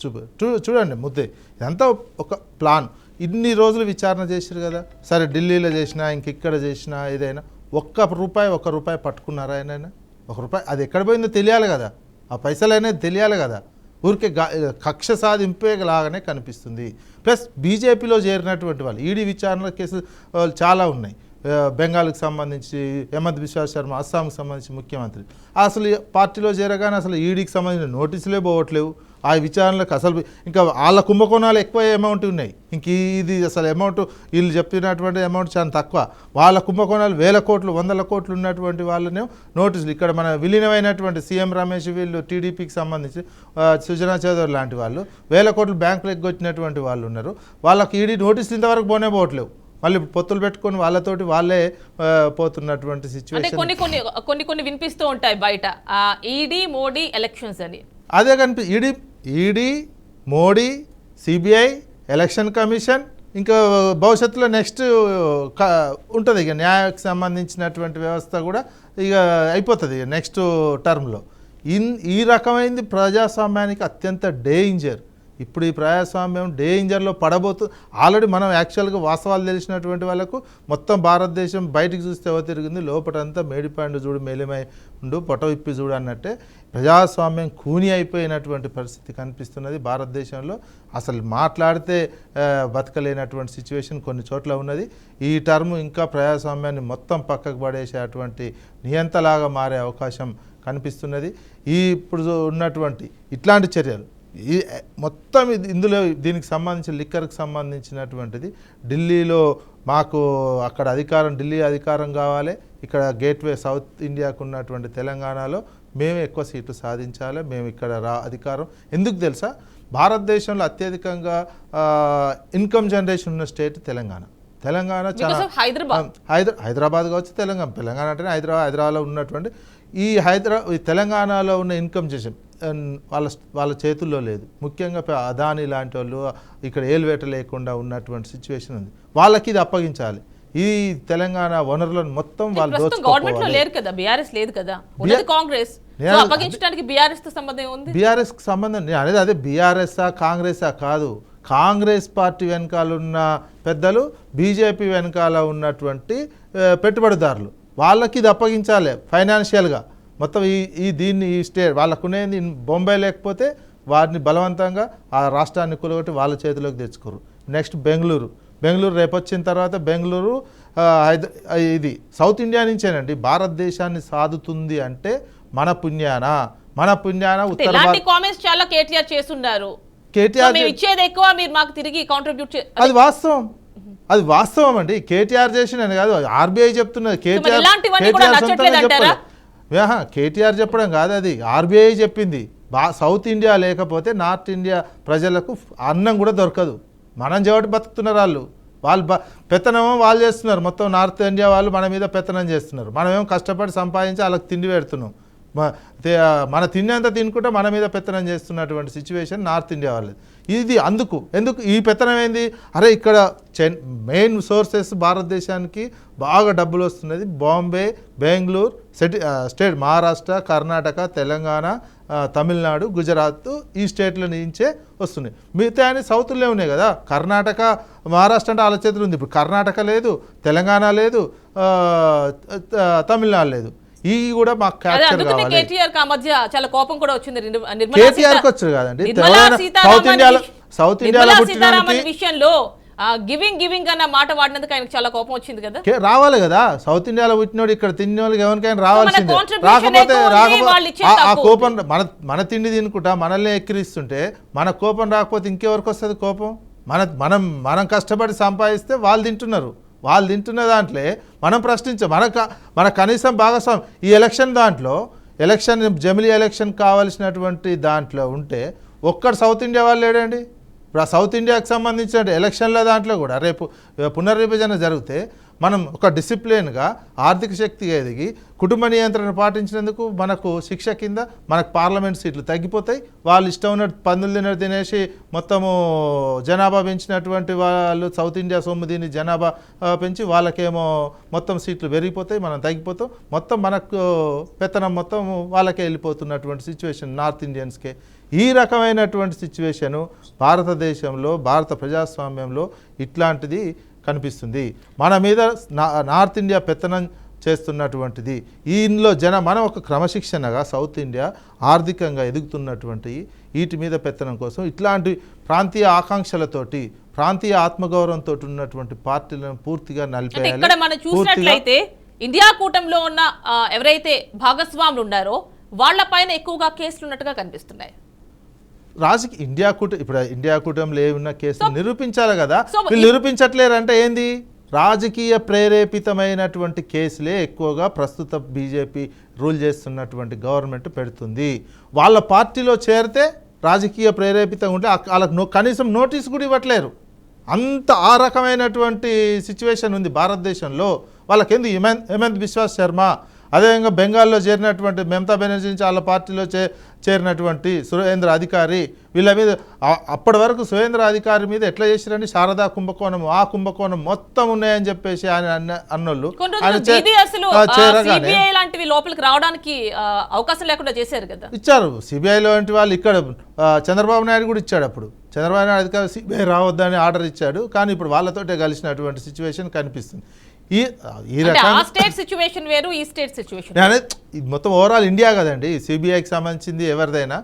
చూడండి ముద్దే. ఇదంతా ఒక ప్లాన్. ఇన్ని రోజులు విచారణ చేశారు కదా, సరే ఢిల్లీలో చేసినా ఇంకెక్కడ చేసినా ఏదైనా ఒక్క రూపాయి పట్టుకున్నారా ఆయన? ₹1 అది ఎక్కడ పోయిందో తెలియాలి కదా, ఆ పైసలు అనేది తెలియాలి కదా. ఊరికే కక్ష సాధింపే లాగానే కనిపిస్తుంది. ప్లస్ బీజేపీలో చేరినటువంటి వాళ్ళు ఈడీ విచారణ కేసులు చాలా ఉన్నాయి. బెంగాల్కి సంబంధించి హేమంత్ బిశ్వా శర్మ, అస్సాంకి సంబంధించి ముఖ్యమంత్రి అసలు పార్టీలో చేరగానే అసలు ఈడీకి సంబంధించిన నోటీసులే పోవట్లేవు. ఆ విచారణలకు అసలు ఇంకా వాళ్ళ కుంభకోణాలు ఎక్కువ అమౌంట్ ఉన్నాయి. ఇంక ఇది అసలు అమౌంట్ వీళ్ళు చెప్పినటువంటి అమౌంట్ చాలా తక్కువ. వాళ్ళ కుంభకోణాలు 1000 కోట్లు 100 కోట్లు ఉన్నటువంటి వాళ్ళనే నోటీసులు. ఇక్కడ మన విలీనమైనటువంటి సీఎం రమేష్ వీళ్ళు టీడీపీకి సంబంధించి సుజనా చౌదరి లాంటి వాళ్ళు 1000 కోట్లు బ్యాంకులు ఎగ్గొచ్చినటువంటి వాళ్ళు ఉన్నారు. వాళ్ళకి ఈడీ నోటీసులు ఇంతవరకు పోవట్లేవు. మళ్ళీ పొత్తులు పెట్టుకొని వాళ్ళతోటి వాళ్ళే పోతున్నటువంటి సిచ్యువేషన్ కొన్ని వినిపిస్తూ ఉంటాయి బయట, ఈడీ మోడీ ఎలక్షన్స్ అని. అదే ED Modi CBI election commission ఇంకా భవిష్యత్తులో నెక్స్ట్ ఉంటుంది. ఇక న్యాయకు సంబంధించినటువంటి వ్యవస్థ కూడా ఇక అయిపోతుంది నెక్స్ట్ టర్మ్లో. ఈ రకమైనది ప్రజాస్వామ్యానికి అత్యంత డేంజర్. ఇప్పుడు ఈ ప్రజాస్వామ్యం డేంజర్లో పడబోతుంది. ఆల్రెడీ మనం యాక్చువల్గా వాస్తవాలు తెలిసినటువంటి వాళ్ళకు మొత్తం భారతదేశం బయటికి చూస్తే ఎవరు తిరిగింది, లోపటంతా మేడిపాండు చూడు మేలిమై ఉండు పొట విప్పి చూడు అన్నట్టే ప్రజాస్వామ్యం కూని అయిపోయినటువంటి పరిస్థితి కనిపిస్తున్నది భారతదేశంలో. అసలు మాట్లాడితే బతకలేనటువంటి సిచ్యువేషన్ కొన్ని చోట్ల ఉన్నది. ఈ టర్మ్ ఇంకా ప్రజాస్వామ్యాన్ని మొత్తం పక్కకు పడేసేటువంటి నియంతలాగా మారే అవకాశం కనిపిస్తున్నది. ఇప్పుడు ఉన్నటువంటి ఇట్లాంటి చర్యలు మొత్తం ఇందులో దీనికి సంబంధించి లిక్కర్కి సంబంధించినటువంటిది ఢిల్లీలో మాకు అక్కడ ఢిల్లీ అధికారం కావాలి, ఇక్కడ గేట్వే సౌత్ ఇండియాకు ఉన్నటువంటి తెలంగాణలో మేము ఎక్కువ సీట్లు సాధించాలి, మేము ఇక్కడ అధికారం. ఎందుకు తెలుసా, భారతదేశంలో అత్యధికంగా ఇన్కమ్ జనరేషన్ ఉన్న స్టేట్ తెలంగాణ. చాలా హైదరాబాద్ కావచ్చు, తెలంగాణ అంటే హైదరాబాద్లో ఉన్నటువంటి ఈ తెలంగాణలో ఉన్న ఇన్కమ్ జనరేషన్ వాళ్ళ చేతుల్లో లేదు. ముఖ్యంగా అదానీ లాంటి వాళ్ళు ఇక్కడ ఏలువేట లేకుండా ఉన్నటువంటి సిచ్యువేషన్ ఉంది. వాళ్ళకి ఇది అప్పగించాలి. ఈ తెలంగాణ వనరులను మొత్తం వాళ్ళు బీఆర్ఎస్కి సంబంధం అనేది అదే బీఆర్ఎస్ఆ కాంగ్రెసా కాదు. కాంగ్రెస్ పార్టీ వెనకాల ఉన్న పెద్దలు, బీజేపీ వెనకాల ఉన్నటువంటి పెట్టుబడిదారులు, వాళ్ళకి ఇది అప్పగించాలి ఫైనాన్షియల్గా. మొత్తం ఈ స్టేట్ వాళ్ళకునేది బొంబాయి లేకపోతే వారిని బలవంతంగా ఆ రాష్ట్రాన్ని కూలగొట్టి వాళ్ళ చేతిలోకి తెచ్చుకోరు. నెక్స్ట్ బెంగళూరు రేపు వచ్చిన తర్వాత బెంగళూరు ఇది సౌత్ ఇండియా నుంచేనండి భారతదేశాన్ని సాదుతుంది అంటే మన పుణ్యాన ఉత్తర కామెంట్స్ చాలా కేటీఆర్ చేస్తున్నారు. కేటీఆర్ మేము ఇచ్చేది ఎక్కువ, మీరు మాకు తిరిగి కాంట్రిబ్యూట్ అది వాస్తవం అండి. కేటీఆర్ చేసిన కాదు, ఆర్బీఐ చెప్తున్నది. ఇలాంటివన్నీ కూడా నచ్చట్లేదు అంటారా? కేటీఆర్ చెప్పడం కాదు, అది ఆర్బీఐ చెప్పింది. సౌత్ ఇండియా లేకపోతే నార్త్ ఇండియా ప్రజలకు అన్నం కూడా దొరకదు. మనం చెవిటి బతుకుతున్నారు వాళ్ళు పెత్తనమో వాళ్ళు చేస్తున్నారు. మొత్తం నార్త్ ఇండియా వాళ్ళు మన మీద పెత్తనం చేస్తున్నారు. మనమేమో కష్టపడి సంపాదించి వాళ్ళకి తిండి పెడుతున్నాం. మన తిండి అంతా తినుకుంటే మన మీద పెత్తనం చేస్తున్నటువంటి సిచ్యువేషన్ నార్త్ ఇండియా వాళ్ళది. ఇది ఎందుకు ఈ పెత్తనం ఏంది? అరే ఇక్కడ మెయిన్ సోర్సెస్ భారతదేశానికి బాగా డబ్బులు వస్తున్నది బాంబే, బెంగళూరు, స్టేట్ మహారాష్ట్ర, కర్ణాటక, తెలంగాణ, తమిళనాడు, గుజరాత్ ఈ స్టేట్ల నుంచే వస్తున్నాయి. మిగతా అని సౌత్లో ఉన్నాయి కదా. కర్ణాటక, మహారాష్ట్ర అంటే వాళ్ళ చేతులు ఉంది. ఇప్పుడు కర్ణాటక లేదు, తెలంగాణ లేదు, తమిళనాడు లేదు. ఈ కూడా మాకు క్యాప్చర్ కావాలి. చాలా కోపం కూడా వచ్చింది కేటీఆర్కి వచ్చారు కదండి. సౌత్ ఇండియాలో విషయంలో గివింగ్ అన్న మాట వాడినందుకు ఆయనకు చాలా కోపం వచ్చింది కదా. రావాలి కదా, సౌత్ ఇండియాలో పుట్టినోడు ఇక్కడ తిన్న వాళ్ళకి ఎవరికైనా రావాల్సిందే. రాకపోతే ఆ కోపం మన తిండి తినుకుంటా మనల్ని ఎక్కిరిస్తుంటే మన కోపం రాకపోతే ఇంకెవరికి వస్తుంది కోపం? మనం కష్టపడి సంపాదిస్తే వాళ్ళు తింటున్న దాంట్లో మనం ప్రశ్నించాం. మన కనీసం భాగస్వామి ఈ ఎలక్షన్ జమిలీ ఎలక్షన్ కావాల్సినటువంటి దాంట్లో ఉంటే ఒక్కడు సౌత్ ఇండియా వాళ్ళు లేడండి. ఇప్పుడు ఆ సౌత్ ఇండియాకి సంబంధించిన ఎలక్షన్ల దాంట్లో కూడా రేపు పునర్విభజన జరిగితే మనం ఒక డిసిప్లిన్గా ఆర్థిక శక్తిగా ఎదిగి కుటుంబ నియంత్రణ పాటించినందుకు మనకు శిక్ష కింద మనకు పార్లమెంట్ సీట్లు తగ్గిపోతాయి. వాళ్ళు ఇష్టం ఉన్నట్టు పందులు తినేసి మొత్తము జనాభా పెంచినటువంటి వాళ్ళు సౌత్ ఇండియా సొమ్ము దీన్ని జనాభా పెంచి వాళ్ళకేమో మొత్తం సీట్లు పెరిగిపోతాయి, మనం తగ్గిపోతాం. మొత్తం మనకు పెత్తనం మొత్తం వాళ్ళకే వెళ్ళిపోతున్నటువంటి సిచ్యువేషన్ నార్త్ ఇండియన్స్కే. ఈ రకమైనటువంటి సిచ్యువేషను భారతదేశంలో భారత ప్రజాస్వామ్యంలో ఇట్లాంటిది కనిపిస్తుంది. మన మీద నార్త్ ఇండియా పెత్తనం చేస్తున్నటువంటిది. ఇందులో మనం ఒక క్రమశిక్షణగా సౌత్ ఇండియా ఆర్థికంగా ఎదుగుతున్నటువంటి వీటి మీద పెత్తనం కోసం ఇట్లాంటి ప్రాంతీయ ఆకాంక్షలతోటి ప్రాంతీయ ఆత్మగౌరవంతో ఉన్నటువంటి పార్టీలను పూర్తిగా నలిపేయాలి. ఇక్కడ మనం చూసినట్లయితే ఇండియా కూటమిలో ఉన్న ఎవరైతే భాగస్వాములు ఉన్నారో వాళ్ళపైన ఎక్కువగా కేసులు ఉన్నట్టుగా కనిపిస్తున్నాయి. ఇప్పుడు ఇండియా కూటమిలో ఏమున్న కేసులు నిరూపించాలి కదా. వీళ్ళు నిరూపించట్లేరంటే ఏంది? రాజకీయ ప్రేరేపితమైనటువంటి కేసులే ఎక్కువగా ప్రస్తుత బీజేపీ రూల్ చేస్తున్నటువంటి గవర్నమెంట్ పెడుతుంది. వాళ్ళ పార్టీలో చేరితే రాజకీయ ప్రేరేపితంగా ఉంటే వాళ్ళకు కనీసం నోటీసు కూడా ఇవ్వట్లేరు. అంత ఆ రకమైనటువంటి సిచ్యువేషన్ ఉంది భారతదేశంలో. వాళ్ళకెందుకు హేమంత్ బిశ్వాస్ శర్మ, అదేవిధంగా బెంగాల్లో చేరినటువంటి మమతా బెనర్జీ నుంచి వాళ్ళ పార్టీలో చేరినటువంటి సురేంద్ర అధికారి, వీళ్ళ మీద అప్పటి వరకు సురేంద్ర అధికారి మీద ఎట్లా చేసిరండి శారదా కుంభకోణం, ఆ కుంభకోణం మొత్తం ఉన్నాయని చెప్పేసి ఆయన అన్నోళ్ళు లోపలికి రావడానికి అవకాశం లేకుండా చేశారు కదా. ఇచ్చారు సిబిఐలో వంటి వాళ్ళు. ఇక్కడ చంద్రబాబు నాయుడు కూడా ఇచ్చాడు. అప్పుడు చంద్రబాబు నాయుడు అధికారి సిబిఐ రావద్దని ఆర్డర్ ఇచ్చాడు. కానీ ఇప్పుడు వాళ్ళతోటే కలిసినటువంటి సిచ్యువేషన్ కనిపిస్తుంది. మొత్తం ఓవరాల్ ఇండియా కదండి. సిబిఐకి సంబంధించింది ఎవరిదైనా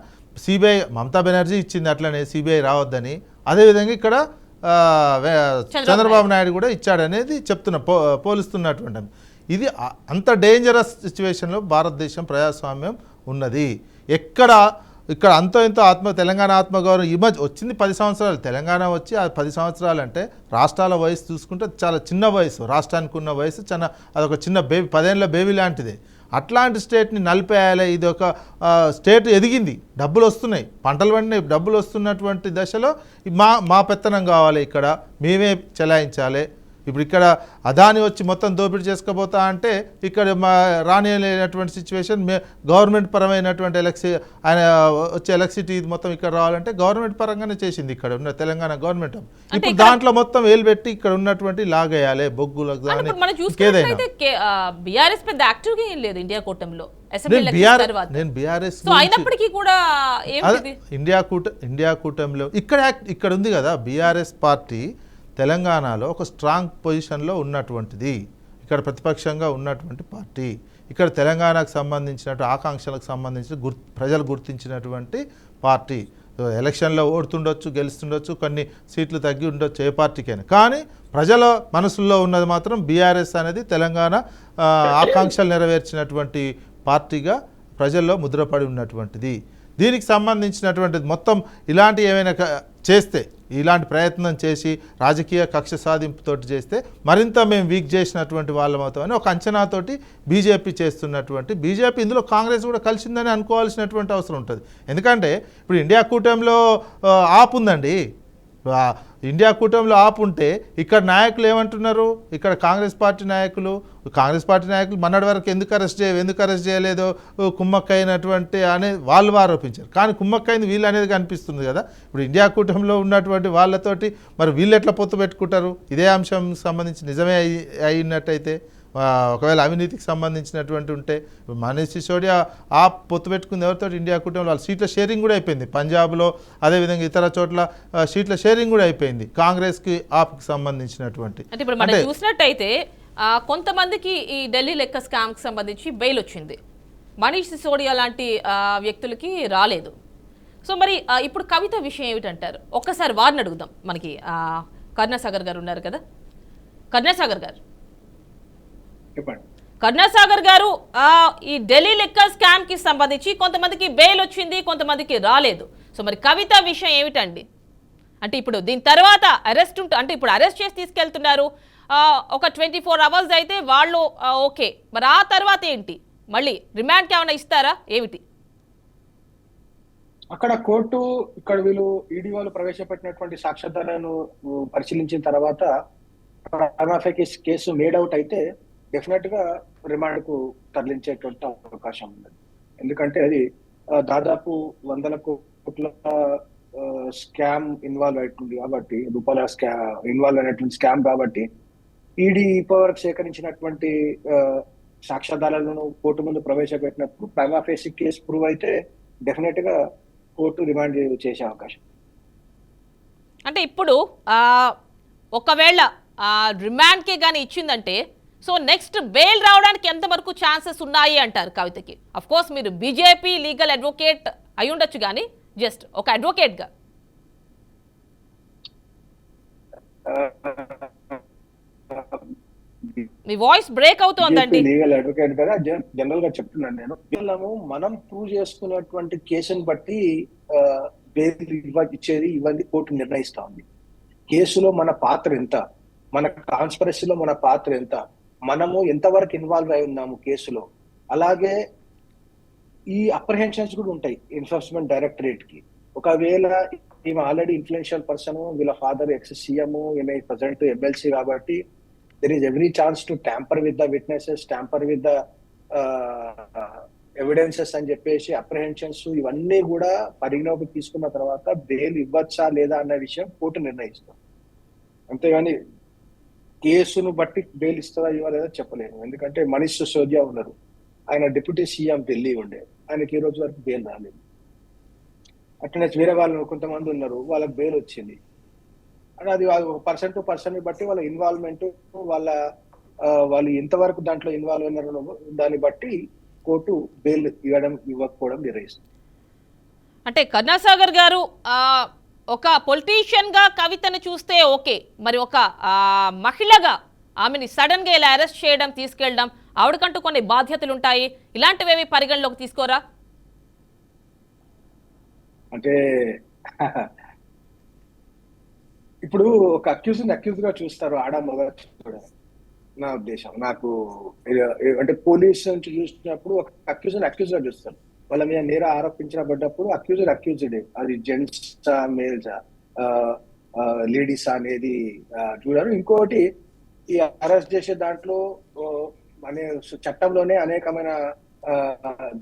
సిబిఐ మమతా బెనర్జీ ఇచ్చింది అట్లనే సిబిఐ రావద్దని. అదేవిధంగా ఇక్కడ చంద్రబాబు నాయుడు కూడా ఇచ్చాడనేది పోలుస్తున్నటువంటి ఇది అంత డేంజరస్ సిచ్యువేషన్లో భారతదేశం ప్రజాస్వామ్యం ఉన్నది. ఇక్కడ అంతో ఎంతో తెలంగాణ ఆత్మగౌరవం ఈ మధ్య వచ్చింది 10 సంవత్సరాలు. తెలంగాణ వచ్చి ఆ 10 సంవత్సరాలు అంటే రాష్ట్రాల వయసు చూసుకుంటే చాలా చిన్న వయసు. రాష్ట్రానికి ఉన్న వయసు అదొక చిన్న బేబీ, 10 ఏళ్ళ బేబీ లాంటిదే. అట్లాంటి స్టేట్ని నలిపేయాలి. ఇది ఒక స్టేట్ ఎదిగింది, డబ్బులు వస్తున్నాయి, పంటలు పండినాయి, డబ్బులు వస్తున్నటువంటి దశలో మా పెత్తనం కావాలి, ఇక్కడ మేమే చెలాయించాలి. ఇప్పుడు ఇక్కడ అదాని వచ్చి మొత్తం దోపిడీ చేసుకోబోతా అంటే ఇక్కడ రానియలేనటువంటి సిచ్యువేషన్. గవర్నమెంట్ పరమైనటువంటి ఆయన వచ్చే ఎలక్ట్రిసిటీ మొత్తం ఇక్కడ రావాలంటే గవర్నమెంట్ పరంగానే చేసింది ఇక్కడ ఉన్న తెలంగాణ గవర్నమెంట్. ఇప్పుడు దాంట్లో మొత్తం వేలు పెట్టి ఇక్కడ ఉన్నటువంటి లాగేయాలి బొగ్గులకు. ఇండియా కూటమిలో ఇక్కడ ఉంది కదా బీఆర్ఎస్ పార్టీ తెలంగాణలో ఒక స్ట్రాంగ్ పొజిషన్లో ఉన్నటువంటిది. ఇక్కడ ప్రతిపక్షంగా ఉన్నటువంటి పార్టీ. ఇక్కడ తెలంగాణకు సంబంధించినటువంటి ఆకాంక్షలకు సంబంధించిన ప్రజలు గుర్తించినటువంటి పార్టీ. ఎలక్షన్లో ఓడుతుండొచ్చు, గెలుస్తుండొచ్చు, కొన్ని సీట్లు తగ్గి ఉండొచ్చు ఏ పార్టీకైనా. కానీ ప్రజల మనసుల్లో ఉన్నది మాత్రం బీఆర్ఎస్ అనేది తెలంగాణ ఆకాంక్షలు నెరవేర్చినటువంటి పార్టీగా ప్రజల్లో ముద్రపడి ఉన్నటువంటిది. దీనికి సంబంధించినటువంటిది మొత్తం ఇలాంటి ఏమైనా చేస్తే, ఇలాంటి ప్రయత్నం చేసి రాజకీయ కక్ష సాధింపుతోటి చేస్తే మరింత మేము వీక్ చేసినటువంటి వాళ్ళం అవుతామని ఒక అంచనాతోటి బీజేపీ చేస్తున్నటువంటి, బీజేపీ ఇందులో కాంగ్రెస్ కూడా కలిసిందని అనుకోవాల్సినటువంటి అవసరం ఉంటుంది. ఎందుకంటే ఇప్పుడు ఇండియా కూటమిలో ఆప్ ఉందండి. ఇండియా కూటమిలో ఆప్ ఉంటే ఇక్కడ నాయకులు ఏమంటున్నారు, ఇక్కడ కాంగ్రెస్ పార్టీ నాయకులు మొన్నటి వరకు ఎందుకు అరెస్ట్ చేయలేదో కుమ్మక్కైనటువంటి అని వాళ్ళు ఆరోపించారు. కానీ కుమ్మక్కైంది వీళ్ళు అనేది కనిపిస్తుంది కదా. ఇప్పుడు ఇండియా కూటమిలో ఉన్నటువంటి వాళ్ళతోటి మరి వీళ్ళు ఎట్లా పొత్తు పెట్టుకుంటారు? ఇదే అంశం సంబంధించి నిజమే అయినట్టయితే, ఒకవేళ అవినీతికి సంబంధించినటువంటి ఉంటే మనీష్ సిసోడియా ఆ పొత్తు పెట్టుకుంది ఎవరితో? ఇండియా కూటమిలో. వాళ్ళ సీట్ల షేరింగ్ కూడా అయిపోయింది. పంజాబ్లో అదేవిధంగా ఇతర చోట్ల సీట్ల షేరింగ్ కూడా అయిపోయింది కాంగ్రెస్కి ఆప్కి సంబంధించినటువంటి. అంటే ఇప్పుడు మనం చూసినట్టయితే కొంతమందికి ఈ ఢిల్లీ లెక్క స్కామ్కి సంబంధించి బెయిల్ వచ్చింది, మనీష్ సిసోడియా లాంటి వ్యక్తులకి రాలేదు. సో మరి ఇప్పుడు కవిత విషయం ఏమిటంటారు? ఒక్కసారి వారిని అడుగుదాం. మనకి కరుణాసాగర్ గారు ఉన్నారు కదా. కరుణాసాగర్ గారు, కరుణాసాగర్ గారు, ఈ ఢిల్లీ లెక్క స్కామ్ కి సంబంధించి కొంతమందికి బెయిల్ వచ్చింది, కొంతమందికి రాలేదు. సో మరి కవిత విషయం ఏమిటండి? అంటే ఇప్పుడు దీని తర్వాత అరెస్ట్ అంటే ఇప్పుడు అరెస్ట్ చేసి తీసుకెళ్తున్నారు, ఒక 24 hours అయితే వాళ్ళు ఓకే, మరి ఆ తర్వాత ఏంటి? మళ్ళీ రిమాండ్కి ఏమైనా ఇస్తారా ఏమిటి? అక్కడ కోర్టు, ఇక్కడ వీళ్ళు ఈడీ వాళ్ళు ప్రవేశపెట్టినటువంటి సాక్ష్యాధారాలను పరిశీలించిన తర్వాత కేసు మేడ్ అవుట్ అయితే డెఫినెట్ గా రిమాండ్ కు తరలించేటువంటి అవకాశం ఉంది. ఎందుకంటే అది దాదాపు 100 కోట్ల స్కామ్ ఇన్వాల్వ్ అవుతుంది కాబట్టి, రూపాయల ఇన్వాల్వ్ అయినటువంటి స్కామ్ కాబట్టి ఈడీ ఇప్పటివరకు సేకరించినటువంటి సాక్ష్యాధారాలను కోర్టు ముందు ప్రవేశపెట్టినప్పుడు ప్రైమా ఫేసి కేసు ప్రూవ్ అయితే డెఫినెట్ గా కోర్టు రిమాండ్ చేసే అవకాశం. అంటే ఇప్పుడు ఒకవేళ రిమాండ్కే కానీ ఇచ్చిందంటే సో నెక్స్ట్ బెయిల్ రావడానికి ఎంతవరకు ఛాన్సెస్ ఉన్నాయి అంటారు కవితకి? అఫ్ కోర్స్ మీరు బీజేపీ లీగల్ అడ్వకేట్ అయి ఉండొచ్చు, కానీ జస్ట్ ఒక అడ్వకేట్గా. మీ వాయిస్ బ్రేక్ అవుతోందండి. లీగల్ అడ్వకేట్ కదా, జనరల్ గా చెప్తున్నాను నేను. మనం ప్రూవ్ చేసుకున్నటువంటి కేసును బట్టి బెయిల్ ఇచ్చేది ఇవన్నీ కోర్టు నిర్ణయిస్తా ఉంది. కేసులో మన పాత్ర ఎంత, మన కాన్స్పిరసీలో మన పాత్ర ఎంత, మనము ఎంతవరకు ఇన్వాల్వ్ అయి ఉన్నాము కేసులో, అలాగే ఈ అప్రహెన్షన్స్ కూడా ఉంటాయి ఎన్ఫోర్స్మెంట్ డైరెక్టరేట్ కి. ఒకవేళ ఈమె ఆల్రెడీ ఇన్ఫ్లుయెన్షియల్ పర్సన్, వీళ్ళ ఫాదర్ ఎక్స్ సీఎం, ఈమె ప్రజెంట్ ఎమ్మెల్సీ కాబట్టి there is every chance to tamper with the witnesses, tamper with the evidences అని చెప్పేసి అప్రహెన్షన్స్ ఇవన్నీ కూడా పరిగణలోకి తీసుకున్న తర్వాత బెయిల్ ఇవ్వచ్చా లేదా అన్న విషయం కోర్టు నిర్ణయిస్తాం. అంతేగాని కేసును బట్టి బెయిల్ ఇస్తారా ఇవ్వలేదా చెప్పలేను. ఎందుకంటే మనీష్ సిసోడియా ఉన్నారు, ఆయన డిప్యూటీ సీఎం ఢిల్లీ ఉండే, ఆయనకి ఈ రోజు వరకు బెయిల్ రాలేదు. అట్లనే వేరే వాళ్ళు కొంతమంది ఉన్నారు, వాళ్ళకి బెయిల్ వచ్చింది. అంటే అది పర్సన్ టు పర్సన్ బట్టి వాళ్ళ ఇన్వాల్వ్మెంట్, వాళ్ళు ఎంతవరకు దాంట్లో ఇన్వాల్వ్ అయినారో దాన్ని బట్టి కోర్టు బెయిల్ ఇవ్వకపోవడం నిర్ణయిస్తుంది. అంటే కరుణాసాగర్ గారు, ఒక పొలిటీషియన్ గా కవితను చూస్తే ఓకే, మరి ఒక మహిళగా ఆమెని సడన్ గా ఇలా అరెస్ట్ చేయడం, తీసుకెళ్ళడం, ఆవిడకంటూ కొన్ని బాధ్యతలు ఉంటాయి, ఇలాంటివేవి పరిగణలోకి తీసుకోరా? అంటే ఇప్పుడు ఒక అక్యూజ్ గా చూస్తారు, ఆడ మగ చూడరు. నా ఉద్దేశం, నాకు అంటే పోలీస్ నుంచి చూసినప్పుడు ఒక అక్యూజ్ గా చూస్తారు. వాళ్ళ మీద నేర ఆరోపించబడ్డప్పుడు అక్యూజ్డ్, అది జెంట్సా మేల్సా లేడీసా అనేది చూడరు. ఇంకోటి, ఈ అరెస్ట్ చేసే దాంట్లో చట్టంలోనే అనేకమైన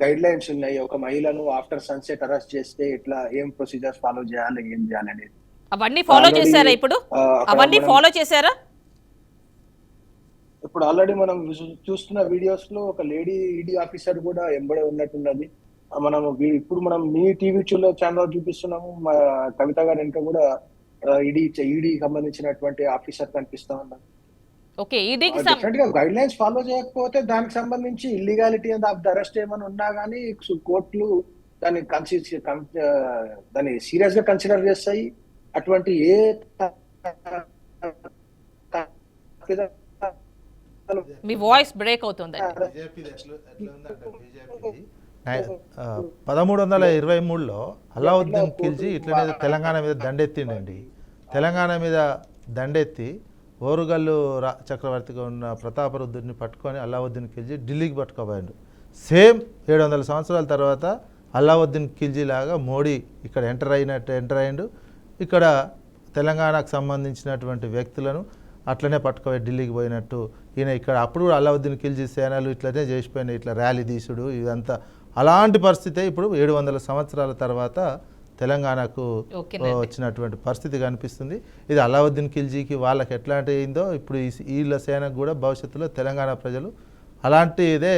గైడ్ లైన్స్ ఉన్నాయి. ఒక మహిళను ఆఫ్టర్ సన్సెట్ అరెస్ట్ చేస్తే ఇట్లా ఏం ప్రొసీజర్స్ ఫాలో చేయాలి, ఏం చేయాలి అనేది అవన్నీ ఫాలో చేశారా? ఇప్పుడు అవన్నీ ఫాలో చేశారా? ఇప్పుడు ఆల్రెడీ మనం చూస్తున్న వీడియోస్ లో ఒక లేడీ ఈడీ ఆఫీసర్ కూడా ఎంబడే ఉన్నట్టున్నది. ఇప్పుడు మనం మీ టీవీ ఛానల్ చూపిస్తున్నాము, మా కవిత గారి వెనుక కూడా ఈడీ సంబంధించినటువంటి ఆఫీసర్ కనిపిస్తా ఉన్నారు. గైడ్ లైన్స్ ఫాలో చేయకపోతే దానికి సంబంధించి ఇల్లీగాలిటీ ఆఫ్ ద అరెస్ట్ ఏమైనా ఉన్నా గానీ కోర్టులు దాన్ని సీరియస్ గా కన్సిడర్ చేస్తాయి. అటువంటి ఏ మీ వాయిస్ బ్రేక్ అవుతుంది. 1323లో అలావుద్దీన్ ఖిల్జీ ఇట్లనే తెలంగాణ మీద దండెత్తిండండి. తెలంగాణ మీద దండెత్తి ఓరుగల్లు చక్రవర్తిగా ఉన్న ప్రతాపరుద్రుడిని పట్టుకొని అలావుద్దీన్ ఖిల్జీ ఢిల్లీకి పట్టుకోబోయాడు. సేమ్ 700 సంవత్సరాల తర్వాత అలావుద్దీన్ ఖిల్జీ లాగా మోడీ ఇక్కడ ఎంటర్ అయ్యిండు. ఇక్కడ తెలంగాణకు సంబంధించినటువంటి వ్యక్తులను అట్లనే పట్టుకోబోయి ఢిల్లీకి పోయినట్టు ఈయన ఇక్కడ అప్పుడు కూడా అలావుద్దీన్ ఖిల్జీ సేనలు ఇట్లనే చేసిపోయినాయి, ఇట్లా ర్యాలీ తీసుడు ఇదంతా. అలాంటి పరిస్థితే ఇప్పుడు 700 సంవత్సరాల తర్వాత తెలంగాణకు వచ్చినటువంటి పరిస్థితి కనిపిస్తుంది. ఇది అలావుద్దీన్ ఖిల్జీకి వాళ్ళకి ఎట్లాంటి అయిందో ఇప్పుడు వీళ్ళ సేనకు కూడా భవిష్యత్తులో తెలంగాణ ప్రజలు అలాంటిదే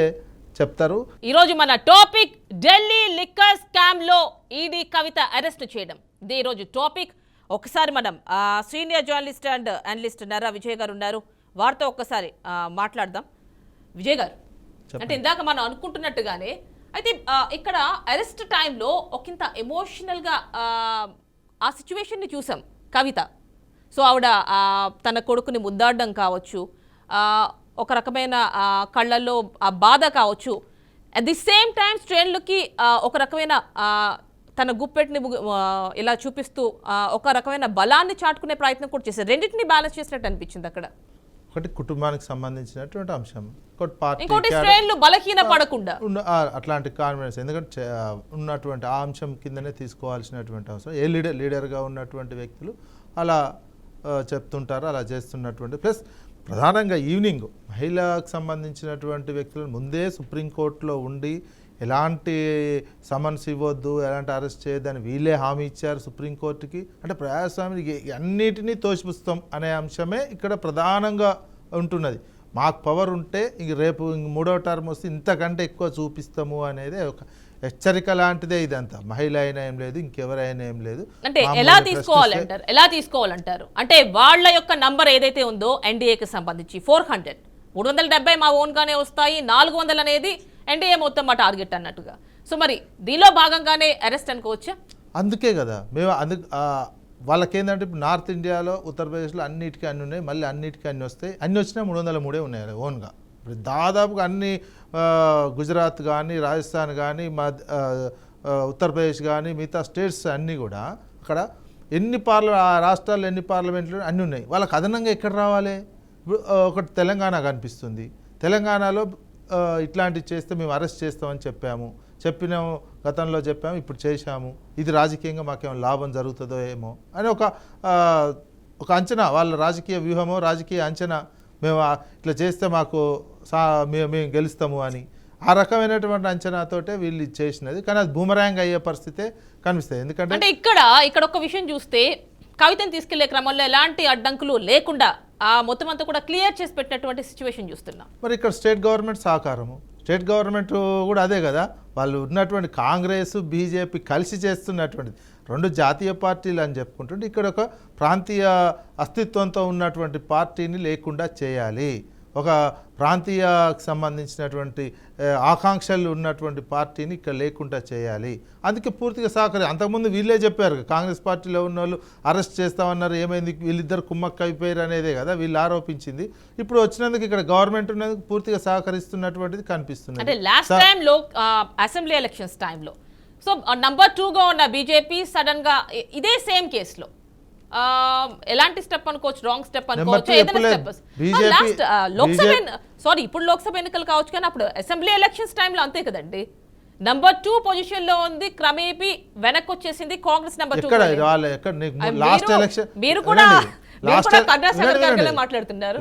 చెప్తారు. ఈరోజు మన టాపిక్ ఢిల్లీ లిక్కర్ స్కామ్ లో ఈడీ కవిత అరెస్ట్ చేయడం, ఇది ఈరోజు టాపిక్. ఒకసారి మనం senior journalist and analyst Narra Vijay గారు ఉన్నారు, వారితో ఒక్కసారి మాట్లాడదాం. విజయ్ గారు, అంటే ఇందాక మనం అనుకుంటున్నట్టుగానే అయితే ఇక్కడ అరెస్ట్ టైంలో ఒకంత ఎమోషనల్గా ఆ సిచ్యువేషన్ని చూసాం కవిత. సో ఆవిడ తన కొడుకుని ముద్దాడడం కావచ్చు, ఒక రకమైన కళ్ళల్లో ఆ బాధ కావచ్చు, అట్ ది సేమ్ టైం శ్రేణులకి ఒక రకమైన తన గుప్పెట్ని ఇలా చూపిస్తూ ఒక రకమైన బలాన్ని చాటుకునే ప్రయత్నం కూడా చేశారు. రెండింటిని బ్యాలెన్స్ చేసినట్టు అనిపించింది అక్కడ. ఒకటి కుటుంబానికి సంబంధించినటువంటి అంశం, ఇంకోటి శ్రేణులు బలహీన పడకుండా అట్లాంటి కాన్ఫిడెన్స్, ఎందుకంటే ఉన్నటువంటి ఆ అంశం కిందనే తీసుకోవాల్సినటువంటి అవసరం. ఏ లీడర్గా ఉన్నటువంటి వ్యక్తులు అలా చెప్తుంటారు, అలా చేస్తున్నటువంటి. ప్లస్ ప్రధానంగా ఈవినింగ్ మహిళకు సంబంధించినటువంటి వ్యక్తులను ముందే సుప్రీంకోర్టులో ఉండి ఎలాంటి సమన్స్ ఇవ్వద్దు, ఎలాంటి అరెస్ట్ చేయొద్దని వీళ్ళే హామీ ఇచ్చారు సుప్రీంకోర్టుకి. అంటే ప్రజాస్వామ్యానికి అన్నిటినీ తోసిపుస్తాం అనే అంశమే ఇక్కడ ప్రధానంగా ఉంటున్నది. మాకు పవర్ ఉంటే ఇంక రేపు మూడో టర్మ్ వస్తే ఇంతకంటే ఎక్కువ చూపిస్తాము అనేది ఒక హెచ్చరిక లాంటిదే ఇదంతా. మహిళ అయినా ఏం లేదు, ఇంకెవరైనా ఏం లేదు. అంటే ఎలా తీసుకోవాలంటారు అంటే వాళ్ళ యొక్క నంబర్ ఏదైతే ఉందో ఎన్డీఏకి సంబంధించి 400, 370 మా ఓన్గానే వస్తాయి, 400 అనేది ఎన్డీఏ మొత్తం మా టార్గెట్ అన్నట్టుగా. సో మరి దీనిలో భాగంగానే అరెస్ట్ అనుకోవచ్చా? అందుకే కదా మేము వాళ్ళకేంటంటే ఇప్పుడు నార్త్ ఇండియాలో ఉత్తరప్రదేశ్లో అన్నిటికీ అన్నీ ఉన్నాయి, మళ్ళీ అన్నిటికీ అన్నీ వస్తాయి. అన్నీ వచ్చినా 303 ఉన్నాయి ఓన్గా. ఇప్పుడు దాదాపుగా అన్ని గుజరాత్ కానీ, రాజస్థాన్ కానీ, ఉత్తరప్రదేశ్ కానీ, మిగతా స్టేట్స్ అన్నీ కూడా అక్కడ రాష్ట్రాల్లో ఎన్ని పార్లమెంట్లు అన్నీ ఉన్నాయి. వాళ్ళకి అదనంగా ఎక్కడ రావాలి? ఇప్పుడు ఒకటి తెలంగాణ కనిపిస్తుంది. తెలంగాణలో ఇట్లాంటివి చేస్తే మేము అరెస్ట్ చేస్తామని చెప్పినాము, గతంలో చెప్పాము, ఇప్పుడు చేశాము. ఇది రాజకీయంగా మాకేమో లాభం జరుగుతుందో ఏమో అని ఒక అంచనా, వాళ్ళ రాజకీయ వ్యూహమో రాజకీయ అంచనా. మేము ఇట్లా చేస్తే మేము గెలుస్తాము అని ఆ రకమైనటువంటి అంచనాతోటే వీళ్ళు చేసినది. కానీ అది బూమరాంగ్ అయ్యే పరిస్థితే కనిపిస్తుంది. ఎందుకంటే ఇక్కడ ఒక విషయం చూస్తే కవితను తీసుకెళ్లే క్రమంలో ఎలాంటి అడ్డంకులు లేకుండా మొత్తం అంతా కూడా క్లియర్ చేసి పెట్టినటువంటి సిచ్యువేషన్ చూస్తున్నాం. మరి ఇక్కడ స్టేట్ గవర్నమెంట్ సహకారము, స్టేట్ గవర్నమెంట్ కూడా అదే కదా, వాళ్ళు ఉన్నటువంటి కాంగ్రెస్ బీజేపీ కలిసి చేస్తున్నటువంటిది. రెండు జాతీయ పార్టీలు అని చెప్పుకుంటుంటే ఇక్కడ ఒక ప్రాంతీయ అస్తిత్వంతో ఉన్నటువంటి పార్టీని లేకుండా చేయాలి, ఒక ప్రాంతీయకు సంబంధించినటువంటి ఆకాంక్షలు ఉన్నటువంటి పార్టీని ఇక్కడ లేకుండా చేయాలి. అందుకే పూర్తిగా అంతకుముందు వీళ్ళే చెప్పారు, కాంగ్రెస్ పార్టీలో ఉన్న వాళ్ళు అరెస్ట్ చేస్తామన్నారు, ఏమైంది వీళ్ళిద్దరు కుమ్మక్క అయిపోయారు అనేదే కదా వీళ్ళు ఆరోపించింది. ఇప్పుడు వచ్చినందుకు ఇక్కడ గవర్నమెంట్ ఉన్నందుకు పూర్తిగా సహకరిస్తున్నటువంటిది కనిపిస్తుంది. అంటే లాస్ట్ టైంలో అసెంబ్లీ ఎలక్షన్స్ టైంలో సో నంబర్ 2గా ఉన్న బీజేపీ సడన్ గా ఇదే సేమ్ కేసులో ఎలాంటి స్టెప్ అనుకోవచ్చు, రాంగ్ స్టెప్ అనుకోవచ్చు, ఏదైనా స్టెప్ ఇప్పుడు లోక్సభ ఎన్నికలు కావచ్చు, కానీ అప్పుడు అసెంబ్లీ ఎలక్షన్స్ టైంలో అంతే కదండి. నంబర్ 2 పొజిషన్ లో ఉంది, క్రమేపీ వెనక్కి వచ్చేసింది కాంగ్రెస్ నంబర్ 2. మీరు కూడా మాట్లాడుతున్నారు.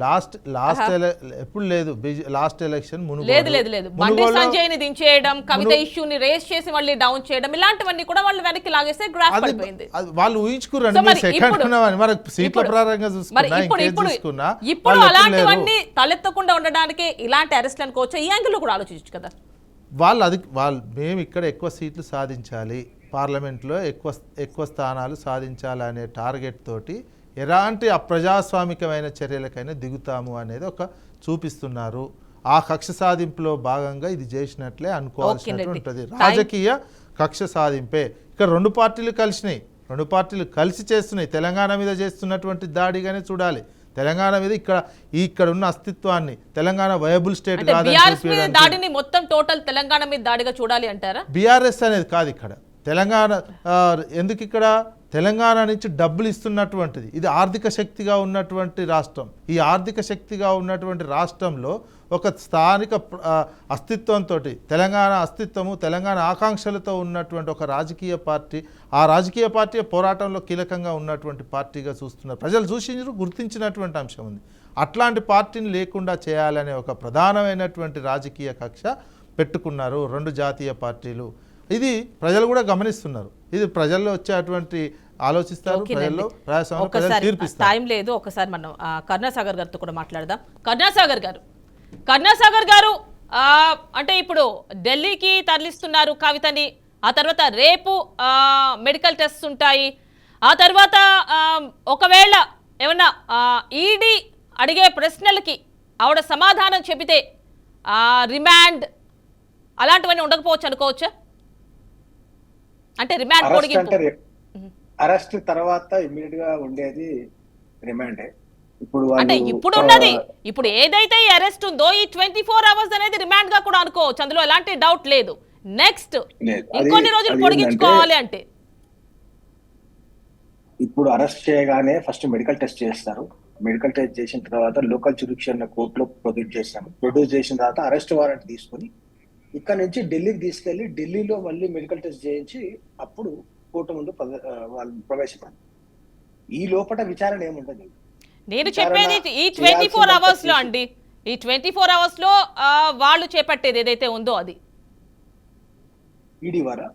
ఎప్పుడు లేదు లాస్ట్ ఎలక్షన్ లేదు బండి సంజయ్ని దించేయడం, కవిత ఇష్యూని రేస్ చేసి మళ్ళీ డౌన్ చేయడం, ఇలాంటివన్నీ కూడా వాళ్ళు వెనక్కి లాగేస్తే గ్రాఫ్ పడిపోయింది. వాళ్ళు ఊహించుకున్నారు. ఇప్పుడు అలాంటివన్నీ తలెత్తకుండా ఉండడానికి ఇలాంటి అరెస్ట్లు అనుకోవచ్చు. ఈ యాంగిల్ కూడా ఆలోచించచ్చు కదా. మేము ఇక్కడ ఎక్కువ సీట్లు సాధించాలి, పార్లమెంట్లో ఎక్కువ స్థానాలు సాధించాలి అనే టార్గెట్ తోటి ఎలాంటి అప్రజాస్వామికమైన చర్యలకైనా దిగుతాము అనేది ఒక చూపిస్తున్నారు. ఆ కక్ష సాధింపులో భాగంగా ఇది చేసినట్లే అనుకోవాల్సినట్టు ఉంటుంది. రాజకీయ కక్ష సాధింపే. ఇక్కడ రెండు పార్టీలు కలిసి చేస్తున్నాయి, తెలంగాణ మీద చేస్తున్నటువంటి దాడిగానే చూడాలి. తెలంగాణ మీద ఇక్కడ ఉన్న అస్తిత్వాన్ని, తెలంగాణ వయబుల్ స్టేట్ అంటే కాదని బీఆర్ఎస్ మీద చూపించడానికి దాడిని మొత్తం టోటల్ తెలంగాణ మీద దాడిగా చూడాలి అంటారా? బీఆర్ఎస్ అనేది కాదు ఇక్కడ తెలంగాణ. ఎందుకు ఇక్కడ తెలంగాణ నుంచి డబ్బులు ఇస్తున్నటువంటిది, ఇది ఆర్థిక శక్తిగా ఉన్నటువంటి రాష్ట్రం. ఈ ఆర్థిక శక్తిగా ఉన్నటువంటి రాష్ట్రంలో ఒక స్థానిక అస్తిత్వంతో, తెలంగాణ అస్తిత్వము, తెలంగాణ ఆకాంక్షలతో ఉన్నటువంటి ఒక రాజకీయ పార్టీ, ఆ రాజకీయ పార్టీ పోరాటంలో కీలకంగా ఉన్నటువంటి పార్టీగా చూస్తున్నారు. ప్రజలు చూసించరు, గుర్తించినటువంటి అంశం ఉంది. అట్లాంటి పార్టీని లేకుండా చేయాలనే ఒక ప్రధానమైనటువంటి రాజకీయ కక్ష పెట్టుకున్నారు రెండు జాతీయ పార్టీలు. ఇది ప్రజలు కూడా గమనిస్తున్నారు. ఇది ప్రజల్లో వచ్చేటువంటి ఆలోచిస్తారు, ప్రజల్లో ప్రజలు తీర్పిస్తారు. టైం లేదు, ఒకసారి మనం కరుణాసాగర్ గారితో కూడా మాట్లాడదాం. కరుణాసాగర్ గారు అంటే ఇప్పుడు ఢిల్లీకి తరలిస్తున్నారు కవితని, ఆ తర్వాత రేపు మెడికల్ టెస్ట్ ఉంటాయి, ఆ తర్వాత ఒకవేళ ఏమన్నా ఈడీ అడిగే ప్రశ్నలకి ఆవిడ సమాధానం చెబితే రిమాండ్ అలాంటివన్నీ ఉండకపోవచ్చు అనుకోవచ్చా? అంటే రిమాండ్ పొడిగింపు, అరెస్ట్ తర్వాత ఇమ్మీడియట్ గా ఉండేది రిమాండే. అంటే ఇప్పుడు ఉన్నది, ఇప్పుడు ఏదైతే ఈ అరెస్ట్ ఉందో ఈ 24 అవర్స్ అనేది రిమాండ్ గా కూడా అనుకోవచ్చు, అందులో ఎలాంటి డౌట్ లేదు. నెక్స్ట్ ఇంకొన్ని రోజులు పొడిగించుకోవాలి అంటే ఇప్పుడు అరెస్ట్ చేయగానే ఫస్ట్ మెడికల్ టెస్ట్ చేస్తారు. మెడికల్ టెస్ట్ చేసిన తర్వాత లోకల్ జ్యుడిషియల్ కోర్టులో ప్రొడ్యూస్ చేసిన తర్వాత అరెస్ట్ వారెంట్ తీసుకొని ఇక్కడ నుంచి ఢిల్లీకి తీసుకెళ్లి ఢిల్లీలో మళ్ళీ మెడికల్ టెస్ట్ చేయించి అప్పుడు కోర్టు ముందు వాళ్ళు ప్రవేశపెడతారు. ఈ లోపల విచారణ ఏముంటది? నేను చెప్పేది ఈ 24 అవర్స్ లో అండి, ఈ 24 అవర్స్ లో వాళ్ళు చేపట్టేది ఏదైతే ఉందో అది ఈడీ వారా?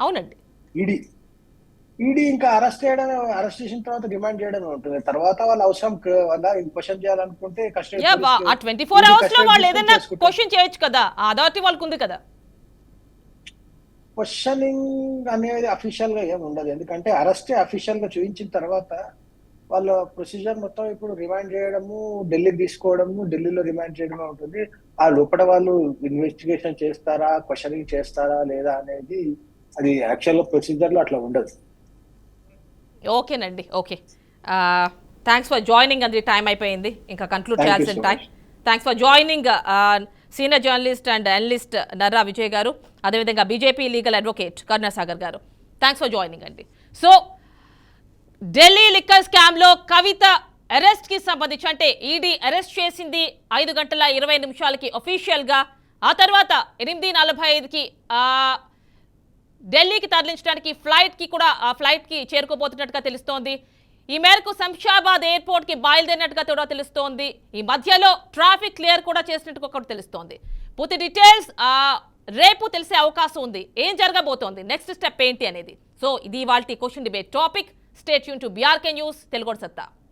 అవునండి, ఈడీ ఇంకా అరెస్ట్ చేసిన తర్వాత రిమాండ్ చేయడం ఉంటుంది. తర్వాత వాళ్ళ అవసరం క్వశ్చన్ చేయాలనుకుంటే కస్టడీ 24 అవర్స్ లో వాళ్ళు ఏదైనా క్వశ్చన్ చేయొచ్చు కదా, ఆ అథారిటీ వాళ్ళకు ఉంది కదా. క్వశ్చనింగ్ అనేది అఫీషియల్ గా ఏమి ఉండదు, ఎందుకంటే అరెస్టే అఫీషియల్ గా చూపించిన తర్వాత వాళ్ళ ప్రొసీజర్ మొత్తం ఇప్పుడు రిమాండ్ చేయడము, ఢిల్లీకి తీసుకోవడము, ఢిల్లీలో రిమాండ్ చేయడమే ఉంటుంది. ఆ లోపల వాళ్ళు ఇన్వెస్టిగేషన్ చేస్తారా, క్వశ్చనింగ్ చేస్తారా లేదా అనేది అది యాక్చువల్ ప్రొసీజర్ లో అట్లా ఉండదు. ఓకేనండి, ఓకే, థ్యాంక్స్ ఫర్ జాయినింగ్. అది టైం అయిపోయింది, ఇంకా కంక్లూడ్ చేయాల్సిన time. Thanks for joining senior journalist and analyst Narra Vijay గారు, అదేవిధంగా బీజేపీ లీగల్ అడ్వకేట్ కరుణాసాగర్ గారు. థ్యాంక్స్ ఫర్ జాయినింగ్ అండి. సో ఢిల్లీ లిక్కర్ స్కామ్లో కవిత అరెస్ట్కి సంబంధించి, అంటే ఈడీ అరెస్ట్ చేసింది 5 గంటల 20 నిమిషాలకి అఫీషియల్గా, ఆ తర్వాత 8:45కి ఢిల్లీకి తరలించడానికి ఫ్లైట్కి చేరుకోబోతున్నట్టుగా తెలుస్తోంది. ఈ మేరకు శంషాబాద్ ఎయిర్పోర్ట్కి బయలుదేరినట్టుగా కూడా తెలుస్తోంది. ఈ మధ్యలో ట్రాఫిక్ క్లియర్ కూడా చేసినట్టుగా కూడా తెలుస్తోంది. పూర్తి డీటెయిల్స్ రేపు తెలిసే అవకాశం ఉంది, ఏం జరగబోతోంది, నెక్స్ట్ స్టెప్ ఏంటి అనేది. సో ఇది ఇవాల్టి question debate topic. Stay tune to BRK news Telugu సత్తా.